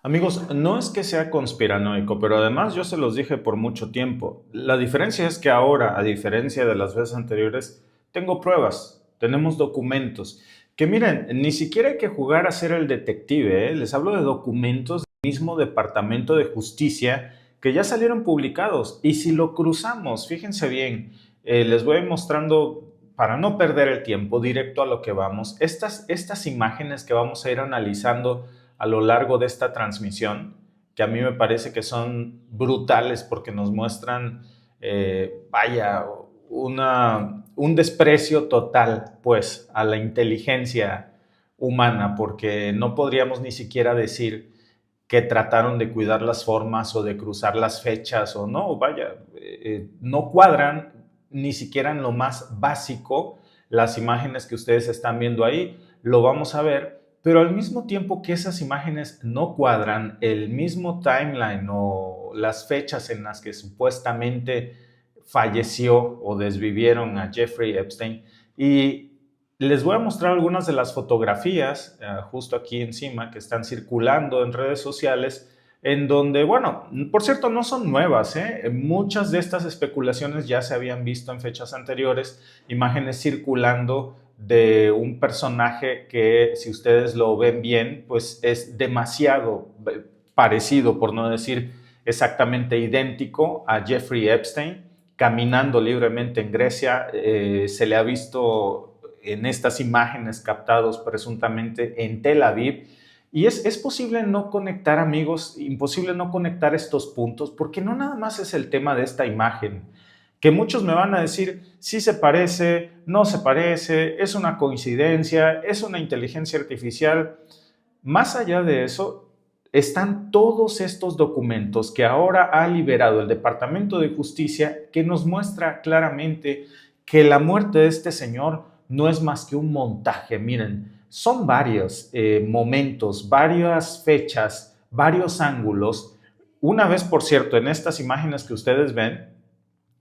Amigos, no es que sea conspiranoico, pero además yo se los dije por mucho tiempo. La diferencia es que ahora, a diferencia de las veces anteriores, tengo pruebas, tenemos documentos. Que miren, ni siquiera hay que jugar a ser el detective, ¿eh? Les hablo de documentos del mismo Departamento de Justicia que ya salieron publicados. Y si lo cruzamos, fíjense bien, les voy mostrando, para no perder el tiempo, directo a lo que vamos, estas imágenes que vamos a ir analizando a lo largo de esta transmisión, que a mí me parece que son brutales porque nos muestran, vaya, un desprecio total, pues, a la inteligencia humana, porque no podríamos ni siquiera decir que trataron de cuidar las formas o de cruzar las fechas o no, vaya, no cuadran ni siquiera en lo más básico las imágenes que ustedes están viendo ahí, lo vamos a ver, pero al mismo tiempo que esas imágenes no cuadran, el mismo timeline o las fechas en las que supuestamente falleció o desvivieron a Jeffrey Epstein. Y les voy a mostrar algunas de las fotografías justo aquí encima que están circulando en redes sociales en donde, bueno, por cierto, no son nuevas, ¿eh? Muchas de estas especulaciones ya se habían visto en fechas anteriores, imágenes circulando de un personaje que, si ustedes lo ven bien, pues es demasiado parecido, por no decir exactamente idéntico a Jeffrey Epstein, caminando libremente en Grecia. Se le ha visto en estas imágenes captados presuntamente en Tel Aviv. Y es posible no conectar, amigos, imposible no conectar estos puntos, porque no nada más es el tema de esta imagen, que muchos me van a decir, sí se parece, no se parece, es una coincidencia, es una inteligencia artificial. Más allá de eso, están todos estos documentos que ahora ha liberado el Departamento de Justicia, que nos muestra claramente que la muerte de este señor no es más que un montaje. Miren, son varios momentos, varias fechas, varios ángulos. Una vez, por cierto, en estas imágenes que ustedes ven,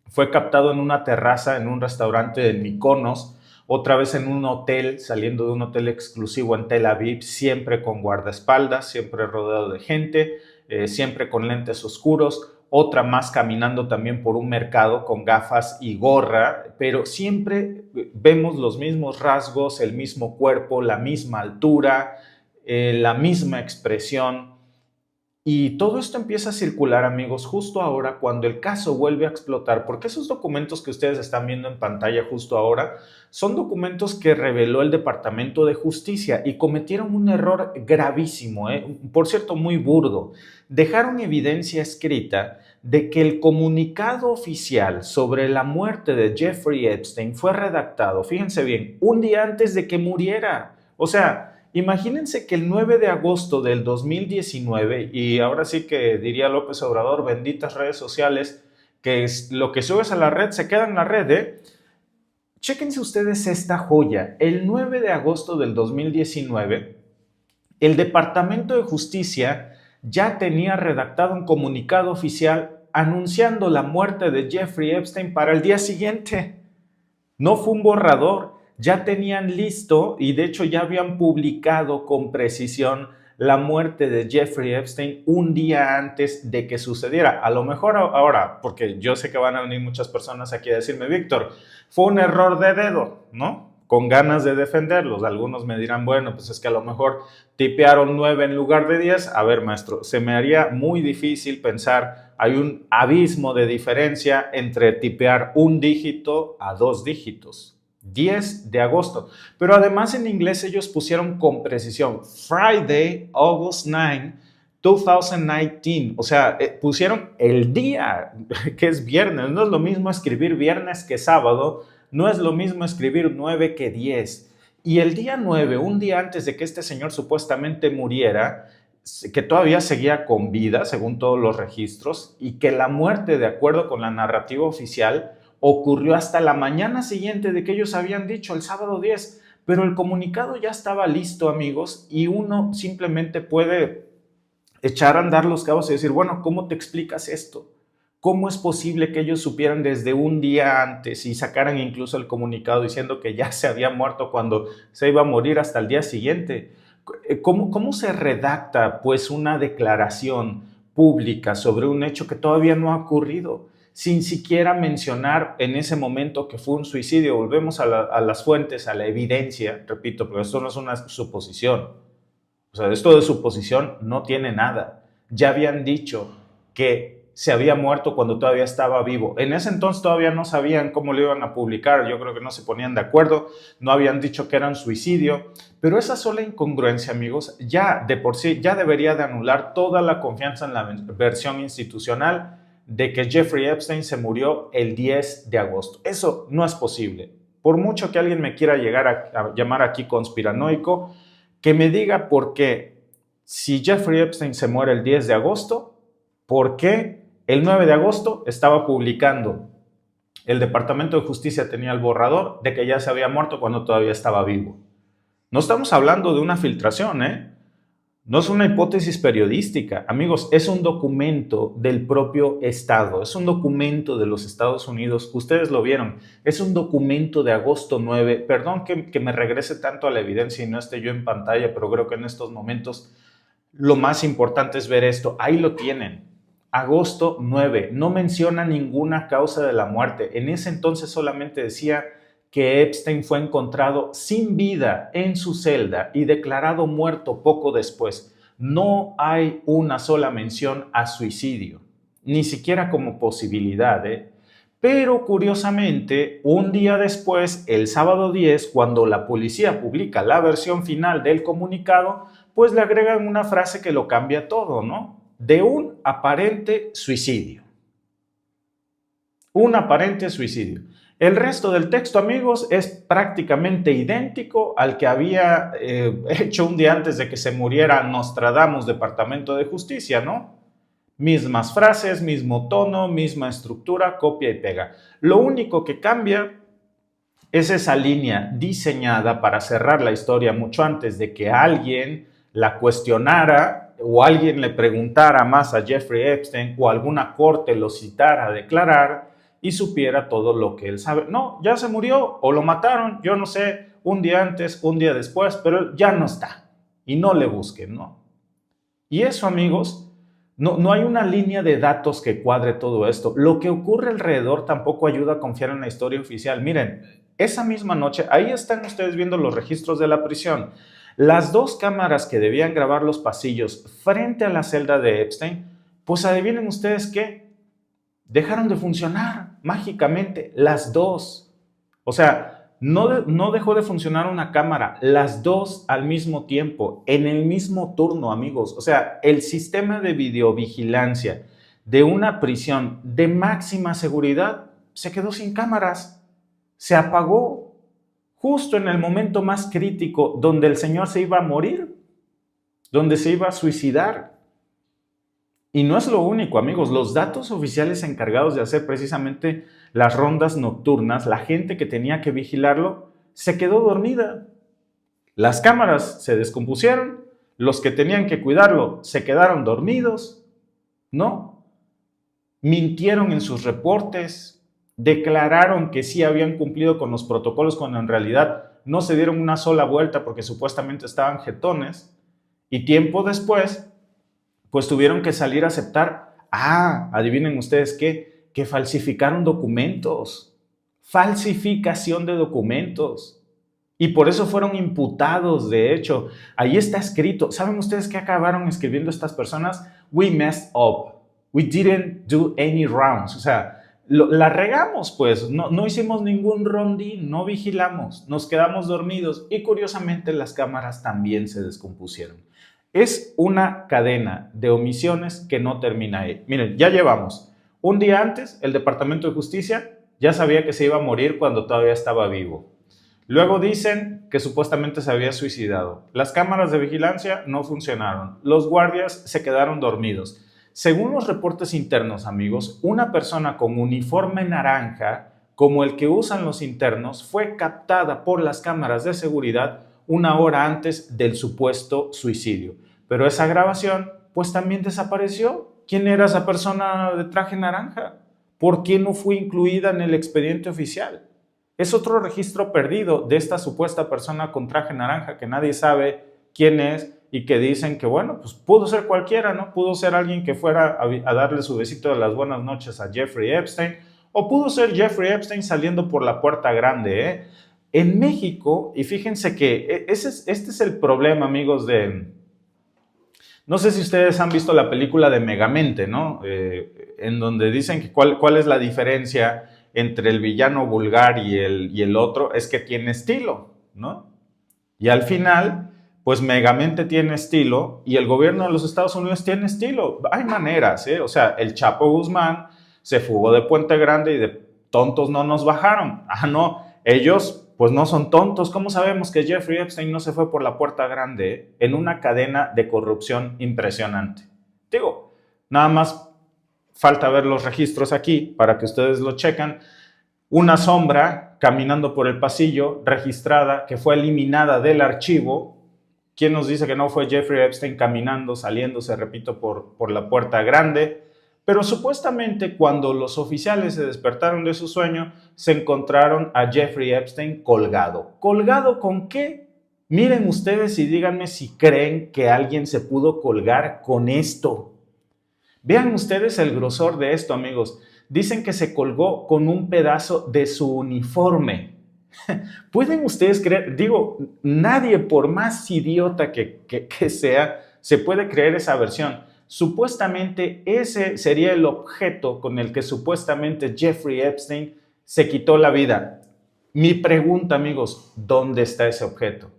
fue captado en una terraza en un restaurante de Mykonos, otra vez en un hotel, saliendo de un hotel exclusivo en Tel Aviv, siempre con guardaespaldas, siempre rodeado de gente, siempre con lentes oscuros, otra más caminando también por un mercado con gafas y gorra, pero siempre vemos los mismos rasgos, el mismo cuerpo, la misma altura, la misma expresión. Y todo esto empieza a circular, amigos, justo ahora cuando el caso vuelve a explotar, porque esos documentos que ustedes están viendo en pantalla justo ahora son documentos que reveló el Departamento de Justicia y cometieron un error gravísimo, por cierto, muy burdo. Dejaron evidencia escrita de que el comunicado oficial sobre la muerte de Jeffrey Epstein fue redactado, fíjense bien, un día antes de que muriera. O sea, imagínense que el 9 de agosto del 2019, y ahora sí que diría López Obrador, benditas redes sociales, que es lo que subes a la red se queda en la red, ¿eh? Chéquense ustedes esta joya. El 9 de agosto del 2019, el Departamento de Justicia ya tenía redactado un comunicado oficial anunciando la muerte de Jeffrey Epstein para el día siguiente. No fue un borrador, ya tenían listo y de hecho ya habían publicado con precisión la muerte de Jeffrey Epstein un día antes de que sucediera. A lo mejor ahora, porque yo sé que van a venir muchas personas aquí a decirme, Víctor, fue un error de dedo, ¿no? Con ganas de defenderlos. Algunos me dirán, bueno, pues es que a lo mejor tipearon 9 en lugar de 10. A ver, maestro, se me haría muy difícil pensar, hay un abismo de diferencia entre tipear un dígito a 2 dígitos. 10 de agosto. Pero además en inglés ellos pusieron con precisión Friday, August 9, 2019. O sea, pusieron el día, que es viernes. No es lo mismo escribir viernes que sábado. No es lo mismo escribir 9 que 10. Y el día 9, un día antes de que este señor supuestamente muriera, que todavía seguía con vida, según todos los registros, y que la muerte, de acuerdo con la narrativa oficial, ocurrió hasta la mañana siguiente de que ellos habían dicho, el sábado 10, pero el comunicado ya estaba listo, amigos, y uno simplemente puede echar a andar los cabos y decir, bueno, ¿cómo te explicas esto? ¿Cómo es posible que ellos supieran desde un día antes y sacaran incluso el comunicado diciendo que ya se había muerto cuando se iba a morir hasta el día siguiente? ¿Cómo se redacta pues una declaración pública sobre un hecho que todavía no ha ocurrido, sin siquiera mencionar en ese momento que fue un suicidio? Volvemos a las fuentes, a la evidencia, repito, pero esto no es una suposición. O sea, esto de suposición no tiene nada. Ya habían dicho que se había muerto cuando todavía estaba vivo. En ese entonces todavía no sabían cómo lo iban a publicar, yo creo que no se ponían de acuerdo, no habían dicho que era un suicidio, pero esa sola incongruencia, amigos, ya de por sí ya debería de anular toda la confianza en la versión institucional de que Jeffrey Epstein se murió el 10 de agosto. Eso no es posible. Por mucho que alguien me quiera llegar a llamar aquí conspiranoico, que me diga por qué, si Jeffrey Epstein se muere el 10 de agosto, ¿por qué el 9 de agosto estaba publicando? El Departamento de Justicia tenía el borrador de que ya se había muerto cuando todavía estaba vivo. No estamos hablando de una filtración, no es una hipótesis periodística. Amigos, es un documento del propio Estado, es un documento de los Estados Unidos. Ustedes lo vieron, es un documento de agosto 9. Perdón que me regrese tanto a la evidencia y no esté yo en pantalla, pero creo que en estos momentos lo más importante es ver esto. Ahí lo tienen. Agosto 9, no menciona ninguna causa de la muerte. En ese entonces solamente decía que Epstein fue encontrado sin vida en su celda y declarado muerto poco después. No hay una sola mención a suicidio, ni siquiera como posibilidad, Pero curiosamente, un día después, el sábado 10, cuando la policía publica la versión final del comunicado, pues le agregan una frase que lo cambia todo, ¿no? De un aparente suicidio. Un aparente suicidio. El resto del texto, amigos, es prácticamente idéntico al que había hecho un día antes de que se muriera Nostradamus, Departamento de Justicia, ¿no? Mismas frases, mismo tono, misma estructura, copia y pega. Lo único que cambia es esa línea diseñada para cerrar la historia mucho antes de que alguien la cuestionara o alguien le preguntara más a Jeffrey Epstein o alguna corte lo citara a declarar y supiera todo lo que él sabe. No, ya se murió o lo mataron, yo no sé, un día antes, un día después, pero ya no está. Y no le busquen, ¿no? Y eso, amigos, no hay una línea de datos que cuadre todo esto. Lo que ocurre alrededor tampoco ayuda a confiar en la historia oficial. Miren, esa misma noche, ahí están ustedes viendo los registros de la prisión. Las dos cámaras que debían grabar los pasillos frente a la celda de Epstein, pues adivinen ustedes qué, dejaron de funcionar mágicamente las dos. O sea, no dejó de funcionar una cámara, las dos al mismo tiempo, en el mismo turno, amigos. O sea, el sistema de videovigilancia de una prisión de máxima seguridad se quedó sin cámaras, se apagó justo en el momento más crítico donde el señor se iba a morir, donde se iba a suicidar. Y no es lo único, amigos. Los datos oficiales encargados de hacer precisamente las rondas nocturnas, la gente que tenía que vigilarlo, se quedó dormida. Las cámaras se descompusieron, los que tenían que cuidarlo se quedaron dormidos, ¿no? Mintieron en sus reportes, declararon que sí habían cumplido con los protocolos cuando en realidad no se dieron una sola vuelta porque supuestamente estaban jetones. Y tiempo después, pues tuvieron que salir a aceptar, adivinen ustedes qué, que falsificaron documentos, falsificación de documentos. Y por eso fueron imputados, de hecho. Ahí está escrito. ¿Saben ustedes qué acabaron escribiendo estas personas? We messed up. We didn't do any rounds. O sea, la regamos, pues. No hicimos ningún rondín, no vigilamos, nos quedamos dormidos y curiosamente las cámaras también se descompusieron. Es una cadena de omisiones que no termina ahí. Miren, ya llevamos. Un día antes, el Departamento de Justicia ya sabía que se iba a morir cuando todavía estaba vivo. Luego dicen que supuestamente se había suicidado. Las cámaras de vigilancia no funcionaron. Los guardias se quedaron dormidos. Según los reportes internos, amigos, una persona con uniforme naranja, como el que usan los internos, fue captada por las cámaras de seguridad una hora antes del supuesto suicidio. Pero esa grabación, pues también desapareció. quién era esa persona de traje naranja. ¿Por qué no fue incluida en el expediente oficial? Es otro registro perdido de esta supuesta persona con traje naranja que nadie sabe quién es y que dicen que, bueno, pues pudo ser cualquiera, ¿no? Pudo ser alguien que fuera a darle su besito de las buenas noches a Jeffrey Epstein, o pudo ser Jeffrey Epstein saliendo por la puerta grande, ¿eh? En México, y fíjense que este es el problema, amigos, no sé si ustedes han visto la película de Megamente, ¿no? En donde dicen que cuál es la diferencia entre el villano vulgar y el otro, es que tiene estilo, ¿no? Y al final, pues Megamente tiene estilo y el gobierno de los Estados Unidos tiene estilo. Hay maneras, ¿eh? O sea, el Chapo Guzmán se fugó de Puente Grande y de tontos no nos bajaron. Ah, no, ellos pues no son tontos. ¿Cómo sabemos que Jeffrey Epstein no se fue por la puerta grande en una cadena de corrupción impresionante? Digo, nada más falta ver los registros aquí para que ustedes lo checan. Una sombra caminando por el pasillo, registrada, que fue eliminada del archivo. ¿Quién nos dice que no fue Jeffrey Epstein caminando, saliéndose, repito, por la puerta grande? Pero supuestamente cuando los oficiales se despertaron de su sueño, se encontraron a Jeffrey Epstein colgado. ¿Colgado con qué? Miren ustedes y díganme si creen que alguien se pudo colgar con esto. Vean ustedes el grosor de esto, amigos. Dicen que se colgó con un pedazo de su uniforme. ¿Pueden ustedes creer? Digo, nadie, por más idiota que sea, se puede creer esa versión. Supuestamente ese sería el objeto con el que supuestamente Jeffrey Epstein se quitó la vida. Mi pregunta, amigos, ¿dónde está ese objeto?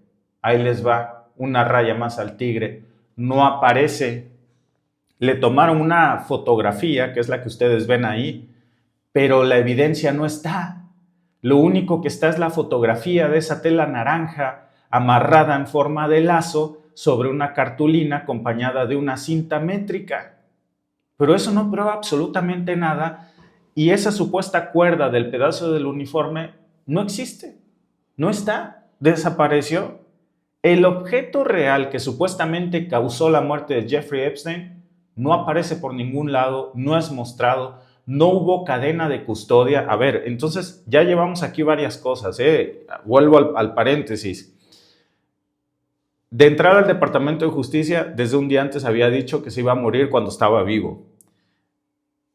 Ahí les va una raya más al tigre. No aparece. Le tomaron una fotografía, que es la que ustedes ven ahí, pero la evidencia no está. Lo único que está es la fotografía de esa tela naranja amarrada en forma de lazo sobre una cartulina acompañada de una cinta métrica. Pero eso no prueba absolutamente nada y esa supuesta cuerda del pedazo del uniforme no existe, no está, desapareció. El objeto real que supuestamente causó la muerte de Jeffrey Epstein no aparece por ningún lado, no es mostrado, no hubo cadena de custodia. A ver, entonces ya llevamos aquí varias cosas, vuelvo al paréntesis. De entrada, el Departamento de Justicia desde un día antes había dicho que se iba a morir cuando estaba vivo.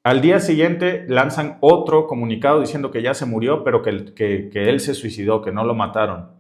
Al día siguiente lanzan otro comunicado diciendo que ya se murió, pero que él se suicidó, que no lo mataron.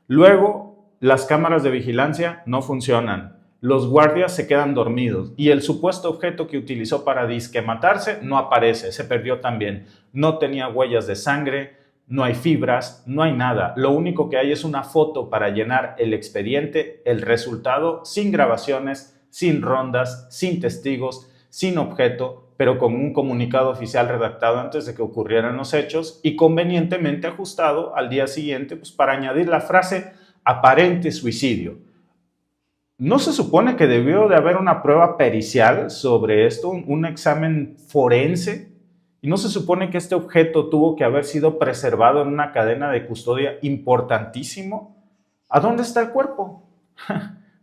Luego, las cámaras de vigilancia no funcionan. Los guardias se quedan dormidos y el supuesto objeto que utilizó para disque matarse no aparece, se perdió también. No tenía huellas de sangre, no hay fibras, no hay nada. Lo único que hay es una foto para llenar el expediente, el resultado sin grabaciones, sin rondas, sin testigos, sin objeto, pero con un comunicado oficial redactado antes de que ocurrieran los hechos y convenientemente ajustado al día siguiente pues, para añadir la frase aparente suicidio. ¿No se supone que debió de haber una prueba pericial sobre esto, un examen forense? ¿Y no se supone que este objeto tuvo que haber sido preservado en una cadena de custodia importantísimo? ¿A dónde está el cuerpo?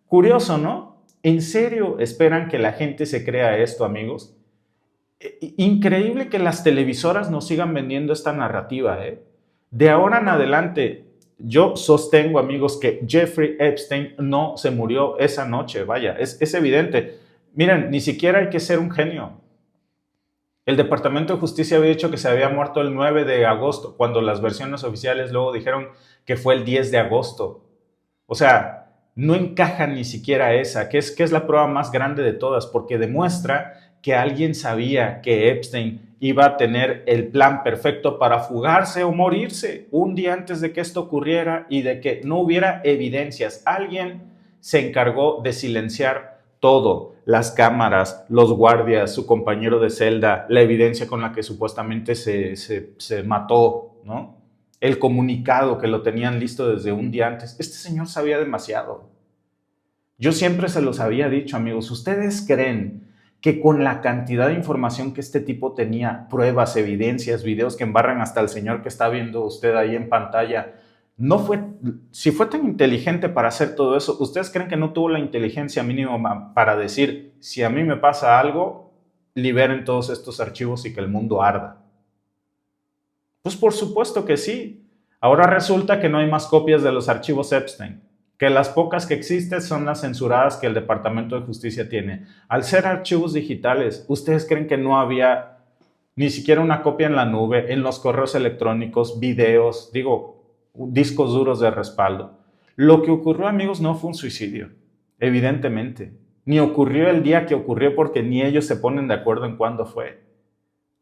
Curioso, ¿no? ¿En serio esperan que la gente se crea esto, amigos? Increíble que las televisoras nos sigan vendiendo esta narrativa, ¿eh? De ahora en adelante, yo sostengo, amigos, que Jeffrey Epstein no se murió esa noche, vaya, es evidente. Miren, ni siquiera hay que ser un genio. El Departamento de Justicia había dicho que se había muerto el 9 de agosto, cuando las versiones oficiales luego dijeron que fue el 10 de agosto. O sea, no encaja ni siquiera esa, que es la prueba más grande de todas, porque demuestra que alguien sabía que Epstein iba a tener el plan perfecto para fugarse o morirse un día antes de que esto ocurriera y de que no hubiera evidencias. Alguien se encargó de silenciar todo, las cámaras, los guardias, su compañero de celda, la evidencia con la que supuestamente se mató, ¿no? El comunicado que lo tenían listo desde un día antes. Este señor sabía demasiado. Yo siempre se los había dicho, amigos, ¿ustedes creen que con la cantidad de información que este tipo tenía, pruebas, evidencias, videos que embarran hasta el señor que está viendo usted ahí en pantalla, si fue tan inteligente para hacer todo eso, ¿ustedes creen que no tuvo la inteligencia mínima para decir, si a mí me pasa algo, liberen todos estos archivos y que el mundo arda? Pues por supuesto que sí. Ahora resulta que no hay más copias de los archivos Epstein, que las pocas que existen son las censuradas que el Departamento de Justicia tiene. Al ser archivos digitales, ¿ustedes creen que no había ni siquiera una copia en la nube, en los correos electrónicos, videos, discos duros de respaldo? Lo que ocurrió, amigos, no fue un suicidio, evidentemente. Ni ocurrió el día que ocurrió porque ni ellos se ponen de acuerdo en cuándo fue.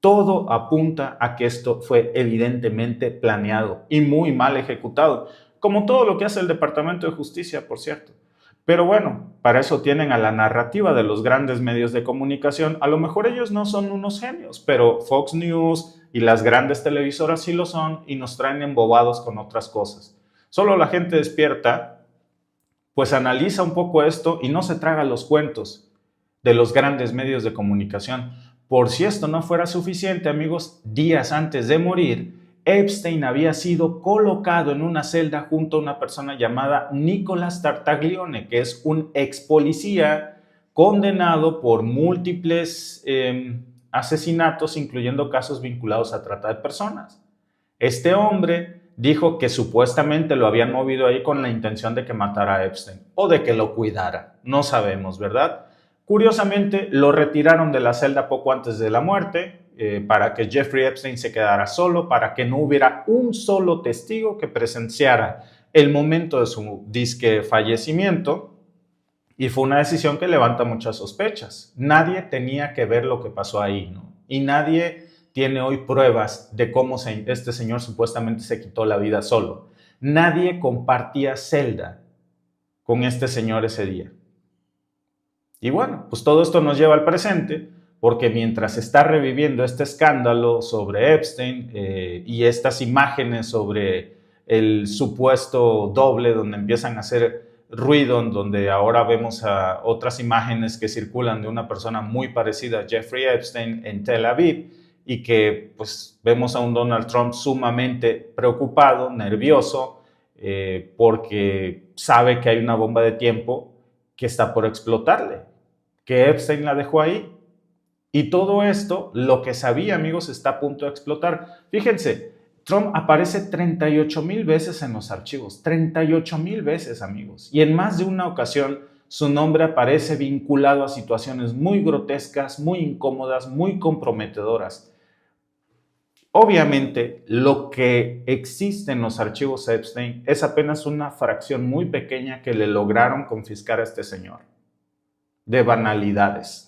Todo apunta a que esto fue evidentemente planeado y muy mal ejecutado, como todo lo que hace el Departamento de Justicia, por cierto. Pero bueno, para eso tienen a la narrativa de los grandes medios de comunicación. A lo mejor ellos no son unos genios, pero Fox News y las grandes televisoras sí lo son y nos traen embobados con otras cosas. Solo la gente despierta, pues analiza un poco esto y no se traga los cuentos de los grandes medios de comunicación. Por si esto no fuera suficiente, amigos, días antes de morir, Epstein había sido colocado en una celda junto a una persona llamada Nicholas Tartaglione, que es un ex policía condenado por múltiples asesinatos, incluyendo casos vinculados a trata de personas. Este hombre dijo que supuestamente lo habían movido ahí con la intención de que matara a Epstein o de que lo cuidara. No sabemos, ¿verdad? Curiosamente, lo retiraron de la celda poco antes de la muerte para que Jeffrey Epstein se quedara solo, para que no hubiera un solo testigo que presenciara el momento de su disque fallecimiento. Y fue una decisión que levanta muchas sospechas. Nadie tenía que ver lo que pasó ahí, ¿no? Y nadie tiene hoy pruebas de cómo este señor supuestamente se quitó la vida solo. Nadie compartía celda con este señor ese día. Y bueno, pues todo esto nos lleva al presente, porque mientras se está reviviendo este escándalo sobre Epstein y estas imágenes sobre el supuesto doble, donde empiezan a hacer ruido, donde ahora vemos a otras imágenes que circulan de una persona muy parecida a Jeffrey Epstein en Tel Aviv, y que pues vemos a un Donald Trump sumamente preocupado, nervioso, porque sabe que hay una bomba de tiempo que está por explotarle, que Epstein la dejó ahí. Y todo esto, lo que sabía, amigos, está a punto de explotar. Fíjense, Trump aparece 38,000 veces en los archivos, 38,000 veces, amigos. Y en más de una ocasión, su nombre aparece vinculado a situaciones muy grotescas, muy incómodas, muy comprometedoras. Obviamente, lo que existe en los archivos Epstein es apenas una fracción muy pequeña que le lograron confiscar a este señor, de banalidades.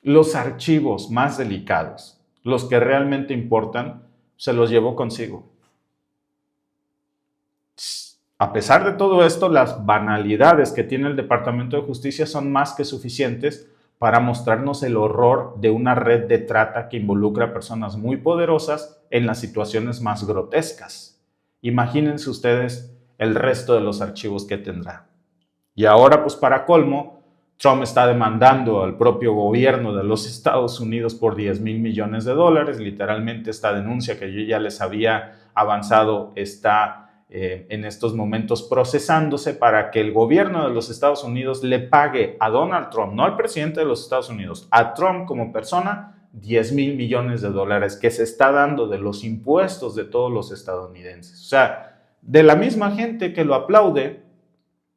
Los archivos más delicados, los que realmente importan, se los llevó consigo. A pesar de todo esto, las banalidades que tiene el Departamento de Justicia son más que suficientes para mostrarnos el horror de una red de trata que involucra a personas muy poderosas en las situaciones más grotescas. Imagínense ustedes el resto de los archivos que tendrá. Y ahora, pues para colmo, Trump está demandando al propio gobierno de los Estados Unidos por $10,000 millones. Literalmente esta denuncia que yo ya les había avanzado está en estos momentos procesándose para que el gobierno de los Estados Unidos le pague a Donald Trump, no al presidente de los Estados Unidos, a Trump como persona, $10,000 millones que se está dando de los impuestos de todos los estadounidenses. O sea, de la misma gente que lo aplaude,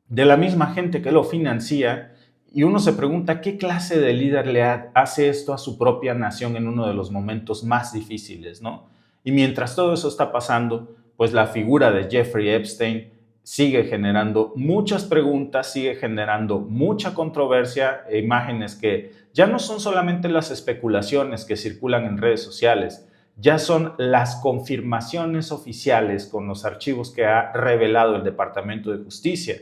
de la misma gente que lo financia. Y uno se pregunta, ¿qué clase de líder le hace esto a su propia nación en uno de los momentos más difíciles, ¿no? Y mientras todo eso está pasando, pues la figura de Jeffrey Epstein sigue generando muchas preguntas, sigue generando mucha controversia, imágenes que ya no son solamente las especulaciones que circulan en redes sociales, ya son las confirmaciones oficiales con los archivos que ha revelado el Departamento de Justicia.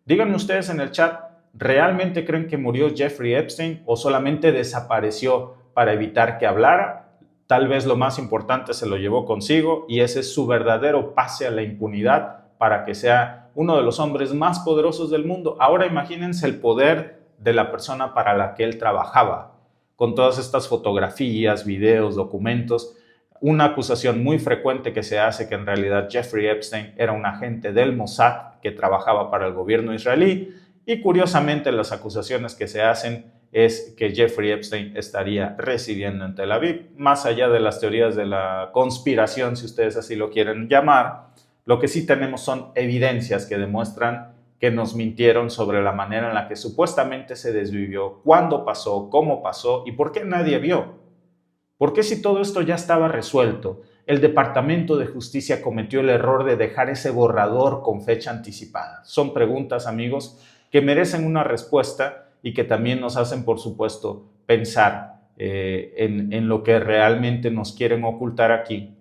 Díganme ustedes en el chat, ¿realmente creen que murió Jeffrey Epstein o solamente desapareció para evitar que hablara? Tal vez lo más importante se lo llevó consigo y ese es su verdadero pase a la impunidad para que sea uno de los hombres más poderosos del mundo. Ahora imagínense el poder de la persona para la que él trabajaba, con todas estas fotografías, videos, documentos. Una acusación muy frecuente que se hace que en realidad Jeffrey Epstein era un agente del Mossad que trabajaba para el gobierno israelí Y curiosamente las acusaciones que se hacen es que Jeffrey Epstein estaría residiendo en Tel Aviv. Más allá de las teorías de la conspiración, si ustedes así lo quieren llamar, lo que sí tenemos son evidencias que demuestran que nos mintieron sobre la manera en la que supuestamente se desvivió, cuándo pasó, cómo pasó y por qué nadie vio. ¿Por qué si todo esto ya estaba resuelto, el Departamento de Justicia cometió el error de dejar ese borrador con fecha anticipada? Son preguntas, amigos, que merecen una respuesta y que también nos hacen, por supuesto, pensar en lo que realmente nos quieren ocultar aquí.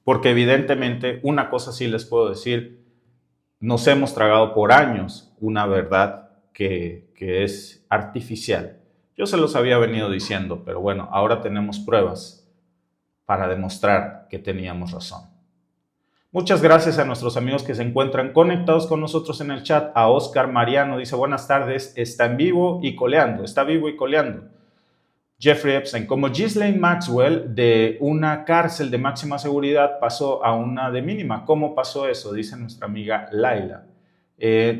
Porque evidentemente, una cosa sí les puedo decir, nos hemos tragado por años una verdad que es artificial. Yo se los había venido diciendo, pero bueno, ahora tenemos pruebas para demostrar que teníamos razón. Muchas gracias a nuestros amigos que se encuentran conectados con nosotros en el chat. A Oscar Mariano dice, buenas tardes, está en vivo y coleando, está vivo y coleando. Jeffrey Epstein, como Ghislaine Maxwell, de una cárcel de máxima seguridad pasó a una de mínima. ¿Cómo pasó eso? Dice nuestra amiga Laila.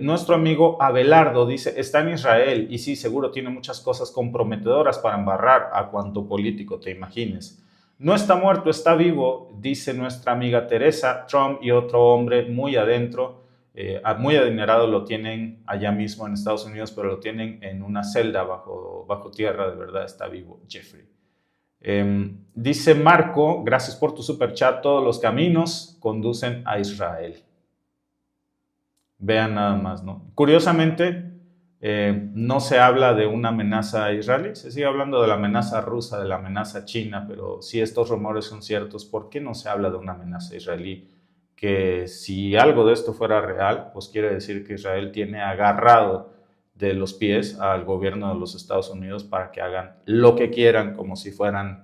Nuestro amigo Abelardo dice, está en Israel y sí, seguro tiene muchas cosas comprometedoras para embarrar a cuanto político te imagines. No está muerto, está vivo, dice nuestra amiga Teresa. Trump y otro hombre muy adentro, muy adinerado, lo tienen allá mismo en Estados Unidos, pero lo tienen en una celda bajo tierra. De verdad está vivo Jeffrey. Dice Marco, gracias por tu super chat, todos los caminos conducen a Israel. Vean nada más, ¿no? Curiosamente, no se habla de una amenaza israelí, se sigue hablando de la amenaza rusa, de la amenaza china, pero si estos rumores son ciertos, ¿por qué no se habla de una amenaza israelí? Que si algo de esto fuera real, pues quiere decir que Israel tiene agarrado de los pies al gobierno de los Estados Unidos para que hagan lo que quieran como si fueran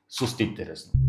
sus títeres, ¿no?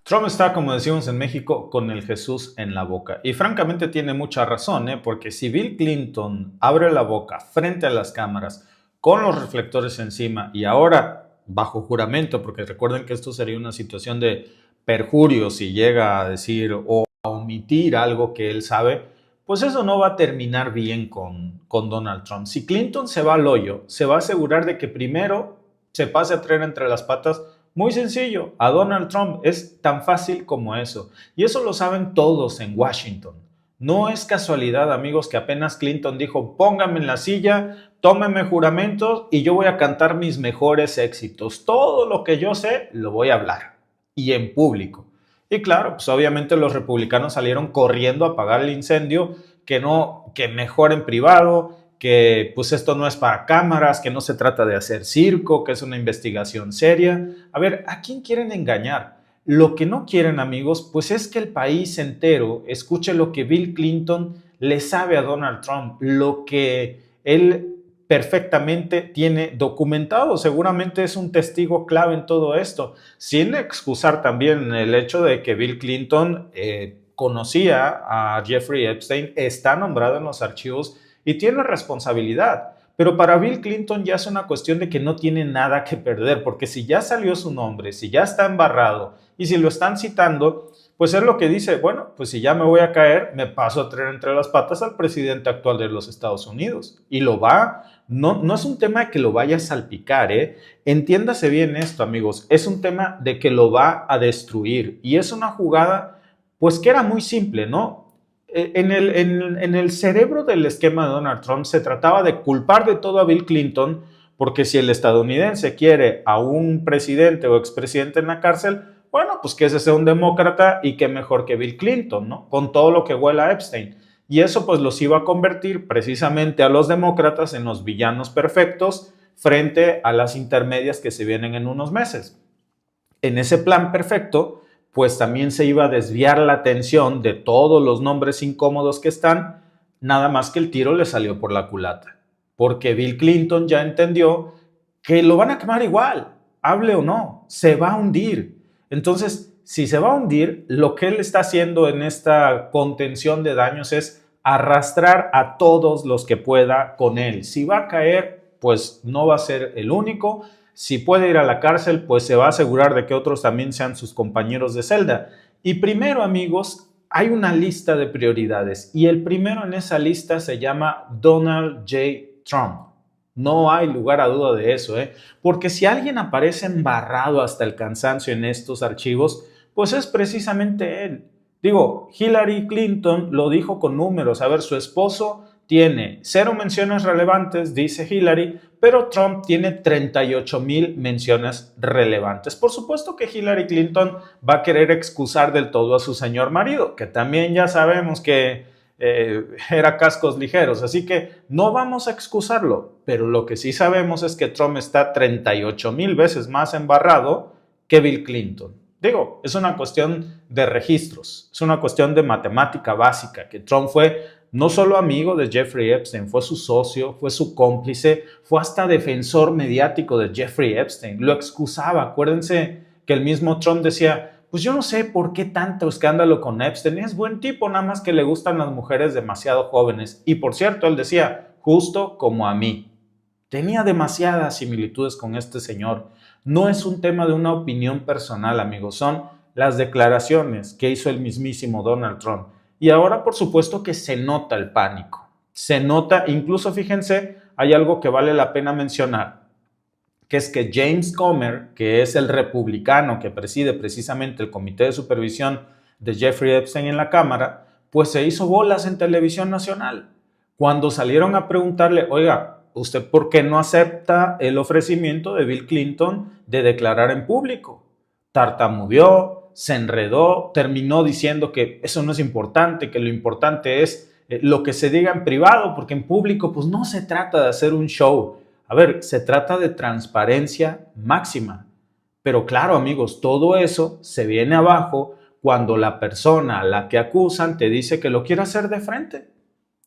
Trump está, como decimos en México, con el Jesús en la boca. Y francamente tiene mucha razón, porque si Bill Clinton abre la boca frente a las cámaras con los reflectores encima y ahora bajo juramento, porque recuerden que esto sería una situación de perjurio si llega a decir o a omitir algo que él sabe, pues eso no va a terminar bien con Donald Trump. Si Clinton se va al hoyo, se va a asegurar de que primero se pase a traer entre las patas. Muy sencillo, a Donald Trump, es tan fácil como eso. Y eso lo saben todos en Washington. No es casualidad, amigos, que apenas Clinton dijo, póngame en la silla, tómeme juramentos y yo voy a cantar mis mejores éxitos. Todo lo que yo sé, lo voy a hablar. Y en público. Y claro, pues obviamente los republicanos salieron corriendo a apagar el incendio, que mejor en privado, que pues esto no es para cámaras, que no se trata de hacer circo, que es una investigación seria. A ver, ¿a quién quieren engañar? Lo que no quieren, amigos, pues es que el país entero escuche lo que Bill Clinton le sabe a Donald Trump, lo que él perfectamente tiene documentado. Seguramente es un testigo clave en todo esto, sin excusar también el hecho de que Bill Clinton conocía a Jeffrey Epstein, está nombrado en los archivos y tiene responsabilidad. Pero para Bill Clinton ya es una cuestión de que no tiene nada que perder, porque si ya salió su nombre, si ya está embarrado y si lo están citando, pues es lo que dice, bueno, pues si ya me voy a caer, me paso a traer entre las patas al presidente actual de los Estados Unidos. Y lo va, no es un tema de que lo vaya a salpicar, Entiéndase bien esto, amigos, es un tema de que lo va a destruir. Y es una jugada, pues que era muy simple, ¿no? En el cerebro del esquema de Donald Trump se trataba de culpar de todo a Bill Clinton, porque si el estadounidense quiere a un presidente o expresidente en la cárcel, bueno, pues que ese sea un demócrata y que mejor que Bill Clinton, ¿no? Con todo lo que huela a Epstein. Y eso pues los iba a convertir precisamente a los demócratas en los villanos perfectos frente a las intermedias que se vienen en unos meses. En ese plan perfecto, pues también se iba a desviar la atención de todos los nombres incómodos que están, nada más que el tiro le salió por la culata. Porque Bill Clinton ya entendió que lo van a quemar igual, hable o no, se va a hundir. Entonces, si se va a hundir, lo que él está haciendo en esta contención de daños es arrastrar a todos los que pueda con él. Si va a caer, pues no va a ser el único. Si puede ir a la cárcel, pues se va a asegurar de que otros también sean sus compañeros de celda. Y primero, amigos, hay una lista de prioridades y el primero en esa lista se llama Donald J. Trump. No hay lugar a duda de eso, porque si alguien aparece embarrado hasta el cansancio en estos archivos, pues es precisamente él. Digo, Hillary Clinton lo dijo con números. A ver, su esposo tiene 0 menciones relevantes, dice Hillary, pero Trump tiene 38,000 menciones relevantes. Por supuesto que Hillary Clinton va a querer excusar del todo a su señor marido, que también ya sabemos que era cascos ligeros, así que no vamos a excusarlo, pero lo que sí sabemos es que Trump está 38,000 veces más embarrado que Bill Clinton. Digo, es una cuestión de registros, es una cuestión de matemática básica, que Trump fue no solo amigo de Jeffrey Epstein, fue su socio, fue su cómplice, fue hasta defensor mediático de Jeffrey Epstein, lo excusaba. Acuérdense que el mismo Trump decía, pues yo no sé por qué tanto escándalo con Epstein, es buen tipo, nada más que le gustan las mujeres demasiado jóvenes. Y por cierto, él decía, justo como a mí. Tenía demasiadas similitudes con este señor. No es un tema de una opinión personal, amigos, son las declaraciones que hizo el mismísimo Donald Trump. Y ahora, por supuesto, que se nota el pánico. Se nota, incluso fíjense, hay algo que vale la pena mencionar, que es que James Comer, que es el republicano que preside precisamente el comité de supervisión de Jeffrey Epstein en la Cámara, pues se hizo bolas en televisión nacional. Cuando salieron a preguntarle, oiga, ¿usted por qué no acepta el ofrecimiento de Bill Clinton de declarar en público? Tartamudeó, se enredó, terminó diciendo que eso no es importante, que lo importante es lo que se diga en privado, porque en público pues no se trata de hacer un show. A ver, se trata de transparencia máxima. Pero claro, amigos, todo eso se viene abajo cuando la persona a la que acusan te dice que lo quiere hacer de frente.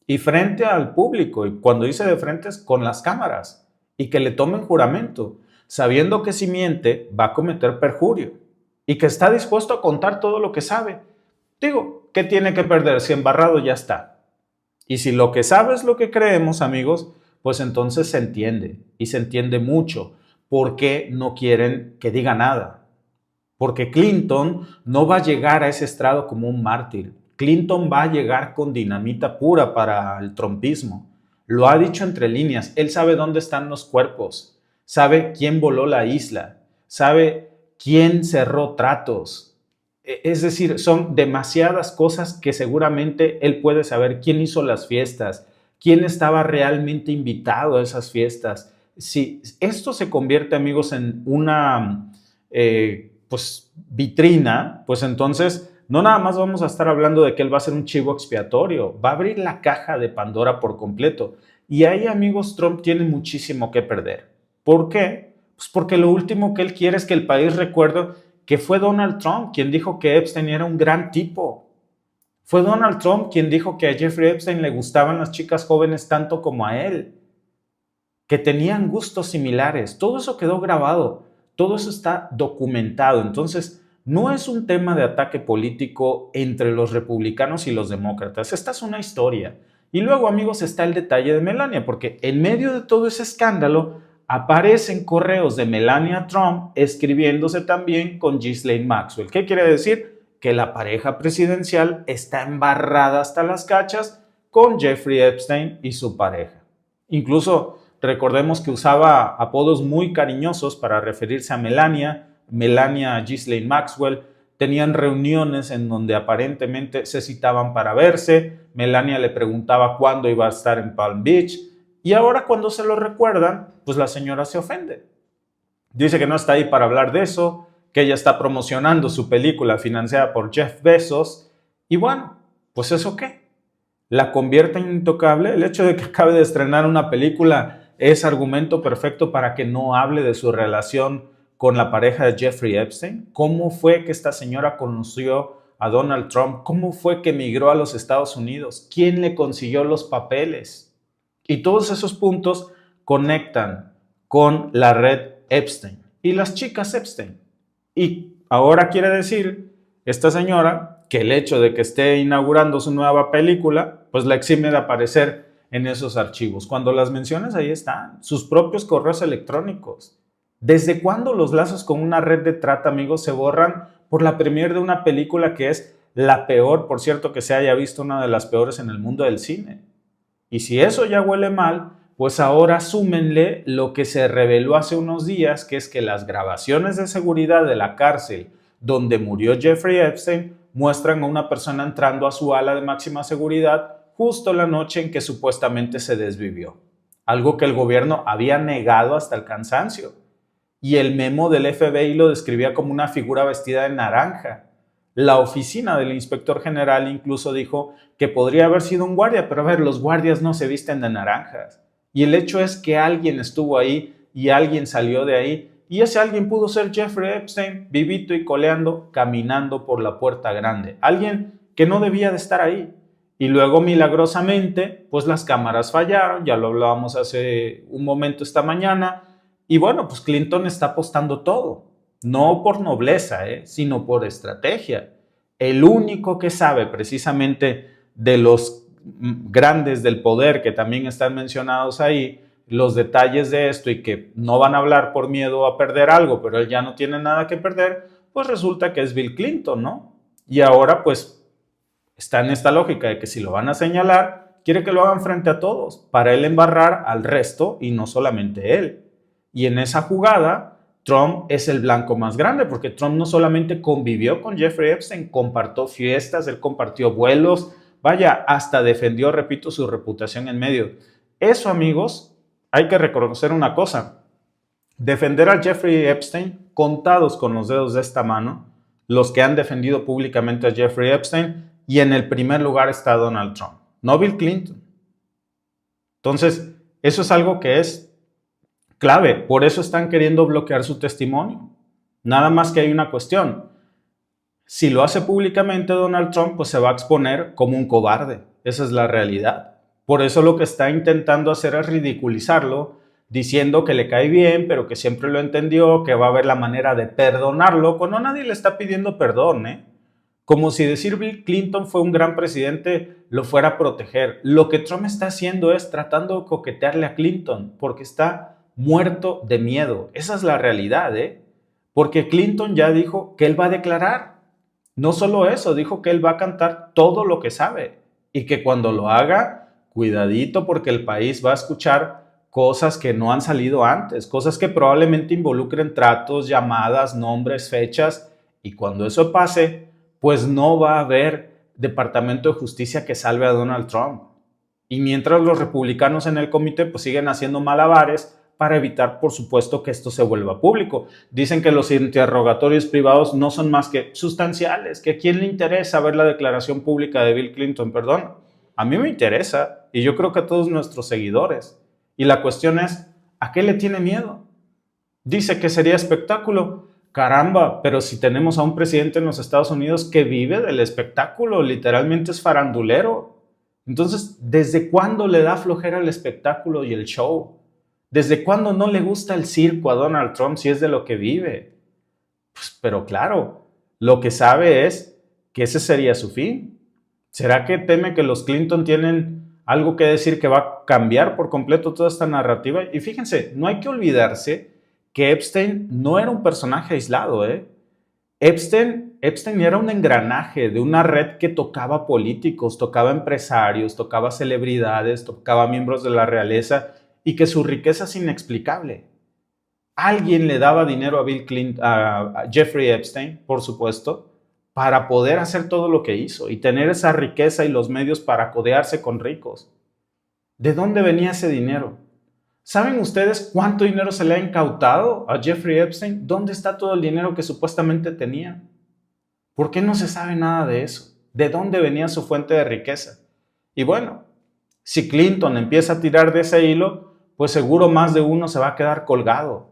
Y frente al público, y cuando dice de frente es con las cámaras, y que le tomen juramento, sabiendo que si miente va a cometer perjurio, y que está dispuesto a contar todo lo que sabe. Digo, ¿qué tiene que perder? Si embarrado ya está. Y si lo que sabe es lo que creemos, amigos, pues entonces se entiende, y se entiende mucho, por qué no quieren que diga nada. Porque Clinton no va a llegar a ese estrado como un mártir. Clinton va a llegar con dinamita pura para el trumpismo. Lo ha dicho entre líneas. Él sabe dónde están los cuerpos. Sabe quién voló la isla. Sabe quién cerró tratos. Es decir, son demasiadas cosas que seguramente él puede saber. Quién hizo las fiestas. Quién estaba realmente invitado a esas fiestas. Si esto se convierte, amigos, en una vitrina, pues entonces no nada más vamos a estar hablando de que él va a ser un chivo expiatorio, va a abrir la caja de Pandora por completo. Y ahí, amigos, Trump tiene muchísimo que perder. ¿Por qué? Pues porque lo último que él quiere es que el país recuerde que fue Donald Trump quien dijo que Epstein era un gran tipo. Fue Donald Trump quien dijo que a Jeffrey Epstein le gustaban las chicas jóvenes tanto como a él, que tenían gustos similares. Todo eso quedó grabado, todo eso está documentado. Entonces, no es un tema de ataque político entre los republicanos y los demócratas. Esta es una historia. Y luego, amigos, está el detalle de Melania, porque en medio de todo ese escándalo aparecen correos de Melania Trump escribiéndose también con Ghislaine Maxwell. ¿Qué quiere decir? Que la pareja presidencial está embarrada hasta las cachas con Jeffrey Epstein y su pareja. Incluso recordemos que usaba apodos muy cariñosos para referirse a Melania Ghislaine Maxwell. Tenían reuniones en donde aparentemente se citaban para verse. Melania le preguntaba cuándo iba a estar en Palm Beach. Y ahora cuando se lo recuerdan, pues la señora se ofende. Dice que no está ahí para hablar de eso, que ella está promocionando su película financiada por Jeff Bezos. Y bueno, pues ¿eso qué? ¿La convierte en intocable? El hecho de que acabe de estrenar una película es argumento perfecto para que no hable de su relación con la pareja de Jeffrey Epstein. ¿Cómo fue que esta señora conoció a Donald Trump? ¿Cómo fue que emigró a los Estados Unidos? ¿Quién le consiguió los papeles? Y todos esos puntos conectan con la red Epstein y las chicas Epstein. Y ahora quiere decir esta señora que el hecho de que esté inaugurando su nueva película, pues la exime de aparecer en esos archivos. Cuando las menciones, ahí están, sus propios correos electrónicos. ¿Desde cuándo los lazos con una red de trata, amigos, se borran por la premier de una película que es La peor, por cierto, que se haya visto, una de las peores en el mundo del cine. Y si eso ya huele mal, pues ahora súmenle lo que se reveló hace unos días, que es que las grabaciones de seguridad de la cárcel donde murió Jeffrey Epstein muestran a una persona entrando a su ala de máxima seguridad justo la noche en que supuestamente se desvivió. Algo que el gobierno había negado hasta el cansancio. Y el memo del FBI lo describía como una figura vestida de naranja. La oficina del inspector general incluso dijo que podría haber sido un guardia, pero a ver, los guardias no se visten de naranjas. Y el hecho es que alguien estuvo ahí y alguien salió de ahí, y ese alguien pudo ser Jeffrey Epstein, vivito y coleando, caminando por la puerta grande. Alguien que no debía de estar ahí. Y luego, milagrosamente, pues las cámaras fallaron, ya lo hablábamos hace un momento esta mañana, y bueno, pues Clinton está apostando todo. No por nobleza, sino por estrategia. El único que sabe precisamente de los grandes del poder que también están mencionados ahí, los detalles de esto y que no van a hablar por miedo a perder algo, pero él ya no tiene nada que perder, pues resulta que es Bill Clinton, ¿no? Y ahora pues está en esta lógica de que si lo van a señalar, quiere que lo hagan frente a todos, para él embarrar al resto y no solamente él. Y en esa jugada, Trump es el blanco más grande, porque Trump no solamente convivió con Jeffrey Epstein, compartió fiestas, él compartió vuelos, vaya, hasta defendió, repito, su reputación en medio. Eso, amigos, hay que reconocer una cosa. Defender a Jeffrey Epstein, contados con los dedos de esta mano, los que han defendido públicamente a Jeffrey Epstein, y en el primer lugar está Donald Trump, no Bill Clinton. Entonces, eso es algo que es clave, por eso están queriendo bloquear su testimonio. Nada más que hay una cuestión. Si lo hace públicamente Donald Trump, pues se va a exponer como un cobarde. Esa es la realidad. Por eso lo que está intentando hacer es ridiculizarlo, diciendo que le cae bien, pero que siempre lo entendió, que va a haber la manera de perdonarlo, cuando nadie le está pidiendo perdón, Como si decir Bill Clinton fue un gran presidente lo fuera a proteger. Lo que Trump está haciendo es tratando de coquetearle a Clinton, porque está muerto de miedo. Esa es la realidad, porque Clinton ya dijo que él va a declarar. No solo eso, dijo que él va a cantar todo lo que sabe y que cuando lo haga, cuidadito porque el país va a escuchar cosas que no han salido antes, cosas que probablemente involucren tratos, llamadas, nombres, fechas, y cuando eso pase, pues no va a haber Departamento de Justicia que salve a Donald Trump. Y mientras los republicanos en el comité pues siguen haciendo malabares para evitar, por supuesto, que esto se vuelva público. Dicen que los interrogatorios privados no son más que sustanciales, que a quién le interesa ver la declaración pública de Bill Clinton, perdón. A mí me interesa, y yo creo que a todos nuestros seguidores. Y la cuestión es, ¿a qué le tiene miedo? Dice que sería espectáculo. Caramba, pero si tenemos a un presidente en los Estados Unidos que vive del espectáculo, literalmente es farandulero. Entonces, ¿desde cuándo le da flojera el espectáculo y el show? ¿Desde cuándo no le gusta el circo a Donald Trump si es de lo que vive? Pues, pero claro, lo que sabe es que ese sería su fin. ¿Será que teme que los Clinton tienen algo que decir que va a cambiar por completo toda esta narrativa? Y fíjense, no hay que olvidarse que Epstein no era un personaje aislado, Epstein era un engranaje de una red que tocaba políticos, tocaba empresarios, tocaba celebridades, tocaba miembros de la realeza, y que su riqueza es inexplicable. Alguien le daba dinero a Bill Clinton, a Jeffrey Epstein, por supuesto, para poder hacer todo lo que hizo y tener esa riqueza y los medios para codearse con ricos. ¿De dónde venía ese dinero? ¿Saben ustedes cuánto dinero se le ha incautado a Jeffrey Epstein? ¿Dónde está todo el dinero que supuestamente tenía? ¿Por qué no se sabe nada de eso? ¿De dónde venía su fuente de riqueza? Y bueno, si Clinton empieza a tirar de ese hilo, pues seguro más de uno se va a quedar colgado.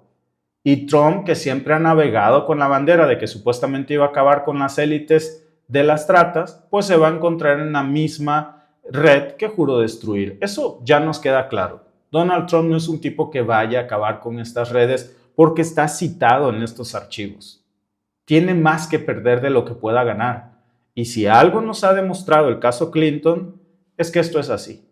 Y Trump, que siempre ha navegado con la bandera de que supuestamente iba a acabar con las élites de las tratas, pues se va a encontrar en la misma red que juró destruir. Eso ya nos queda claro. Donald Trump no es un tipo que vaya a acabar con estas redes porque está citado en estos archivos. Tiene más que perder de lo que pueda ganar. Y si algo nos ha demostrado el caso Clinton, es que esto es así.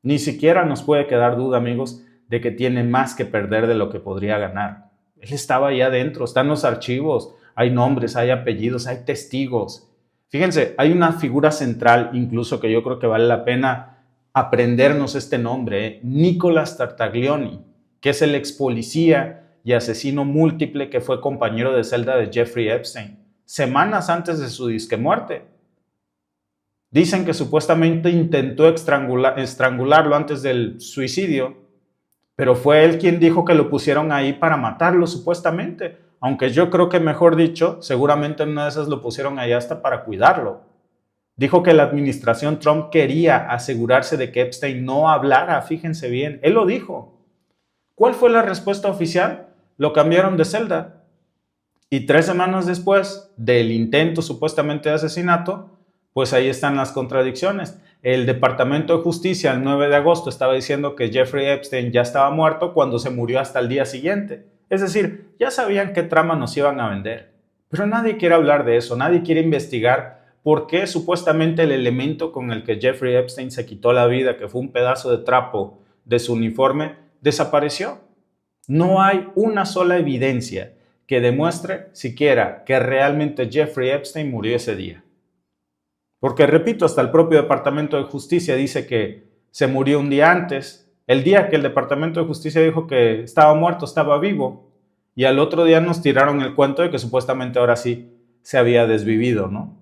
Ni siquiera nos puede quedar duda, amigos, de que tiene más que perder de lo que podría ganar. Él estaba ahí adentro, están los archivos, hay nombres, hay apellidos, hay testigos. Fíjense, hay una figura central incluso que yo creo que vale la pena aprendernos este nombre, Nicholas Tartaglioni, que es el ex policía y asesino múltiple que fue compañero de celda de Jeffrey Epstein, semanas antes de su disque muerte. Dicen que supuestamente intentó estrangularlo antes del suicidio, pero fue él quien dijo que lo pusieron ahí para matarlo supuestamente, aunque yo creo que mejor dicho, seguramente en una de esas lo pusieron ahí hasta para cuidarlo. Dijo que la administración Trump quería asegurarse de que Epstein no hablara, fíjense bien, él lo dijo. ¿Cuál fue la respuesta oficial? Lo cambiaron de celda. Y 3 semanas después del intento supuestamente de asesinato, pues ahí están las contradicciones. El Departamento de Justicia el 9 de agosto estaba diciendo que Jeffrey Epstein ya estaba muerto cuando se murió hasta el día siguiente. Es decir, ya sabían qué trama nos iban a vender. Pero nadie quiere hablar de eso, nadie quiere investigar por qué supuestamente el elemento con el que Jeffrey Epstein se quitó la vida, que fue un pedazo de trapo de su uniforme, desapareció. No hay una sola evidencia que demuestre siquiera que realmente Jeffrey Epstein murió ese día. Porque, repito, hasta el propio Departamento de Justicia dice que se murió un día antes. El día que el Departamento de Justicia dijo que estaba muerto, estaba vivo. Y al otro día nos tiraron el cuento de que supuestamente ahora sí se había desvivido, ¿no?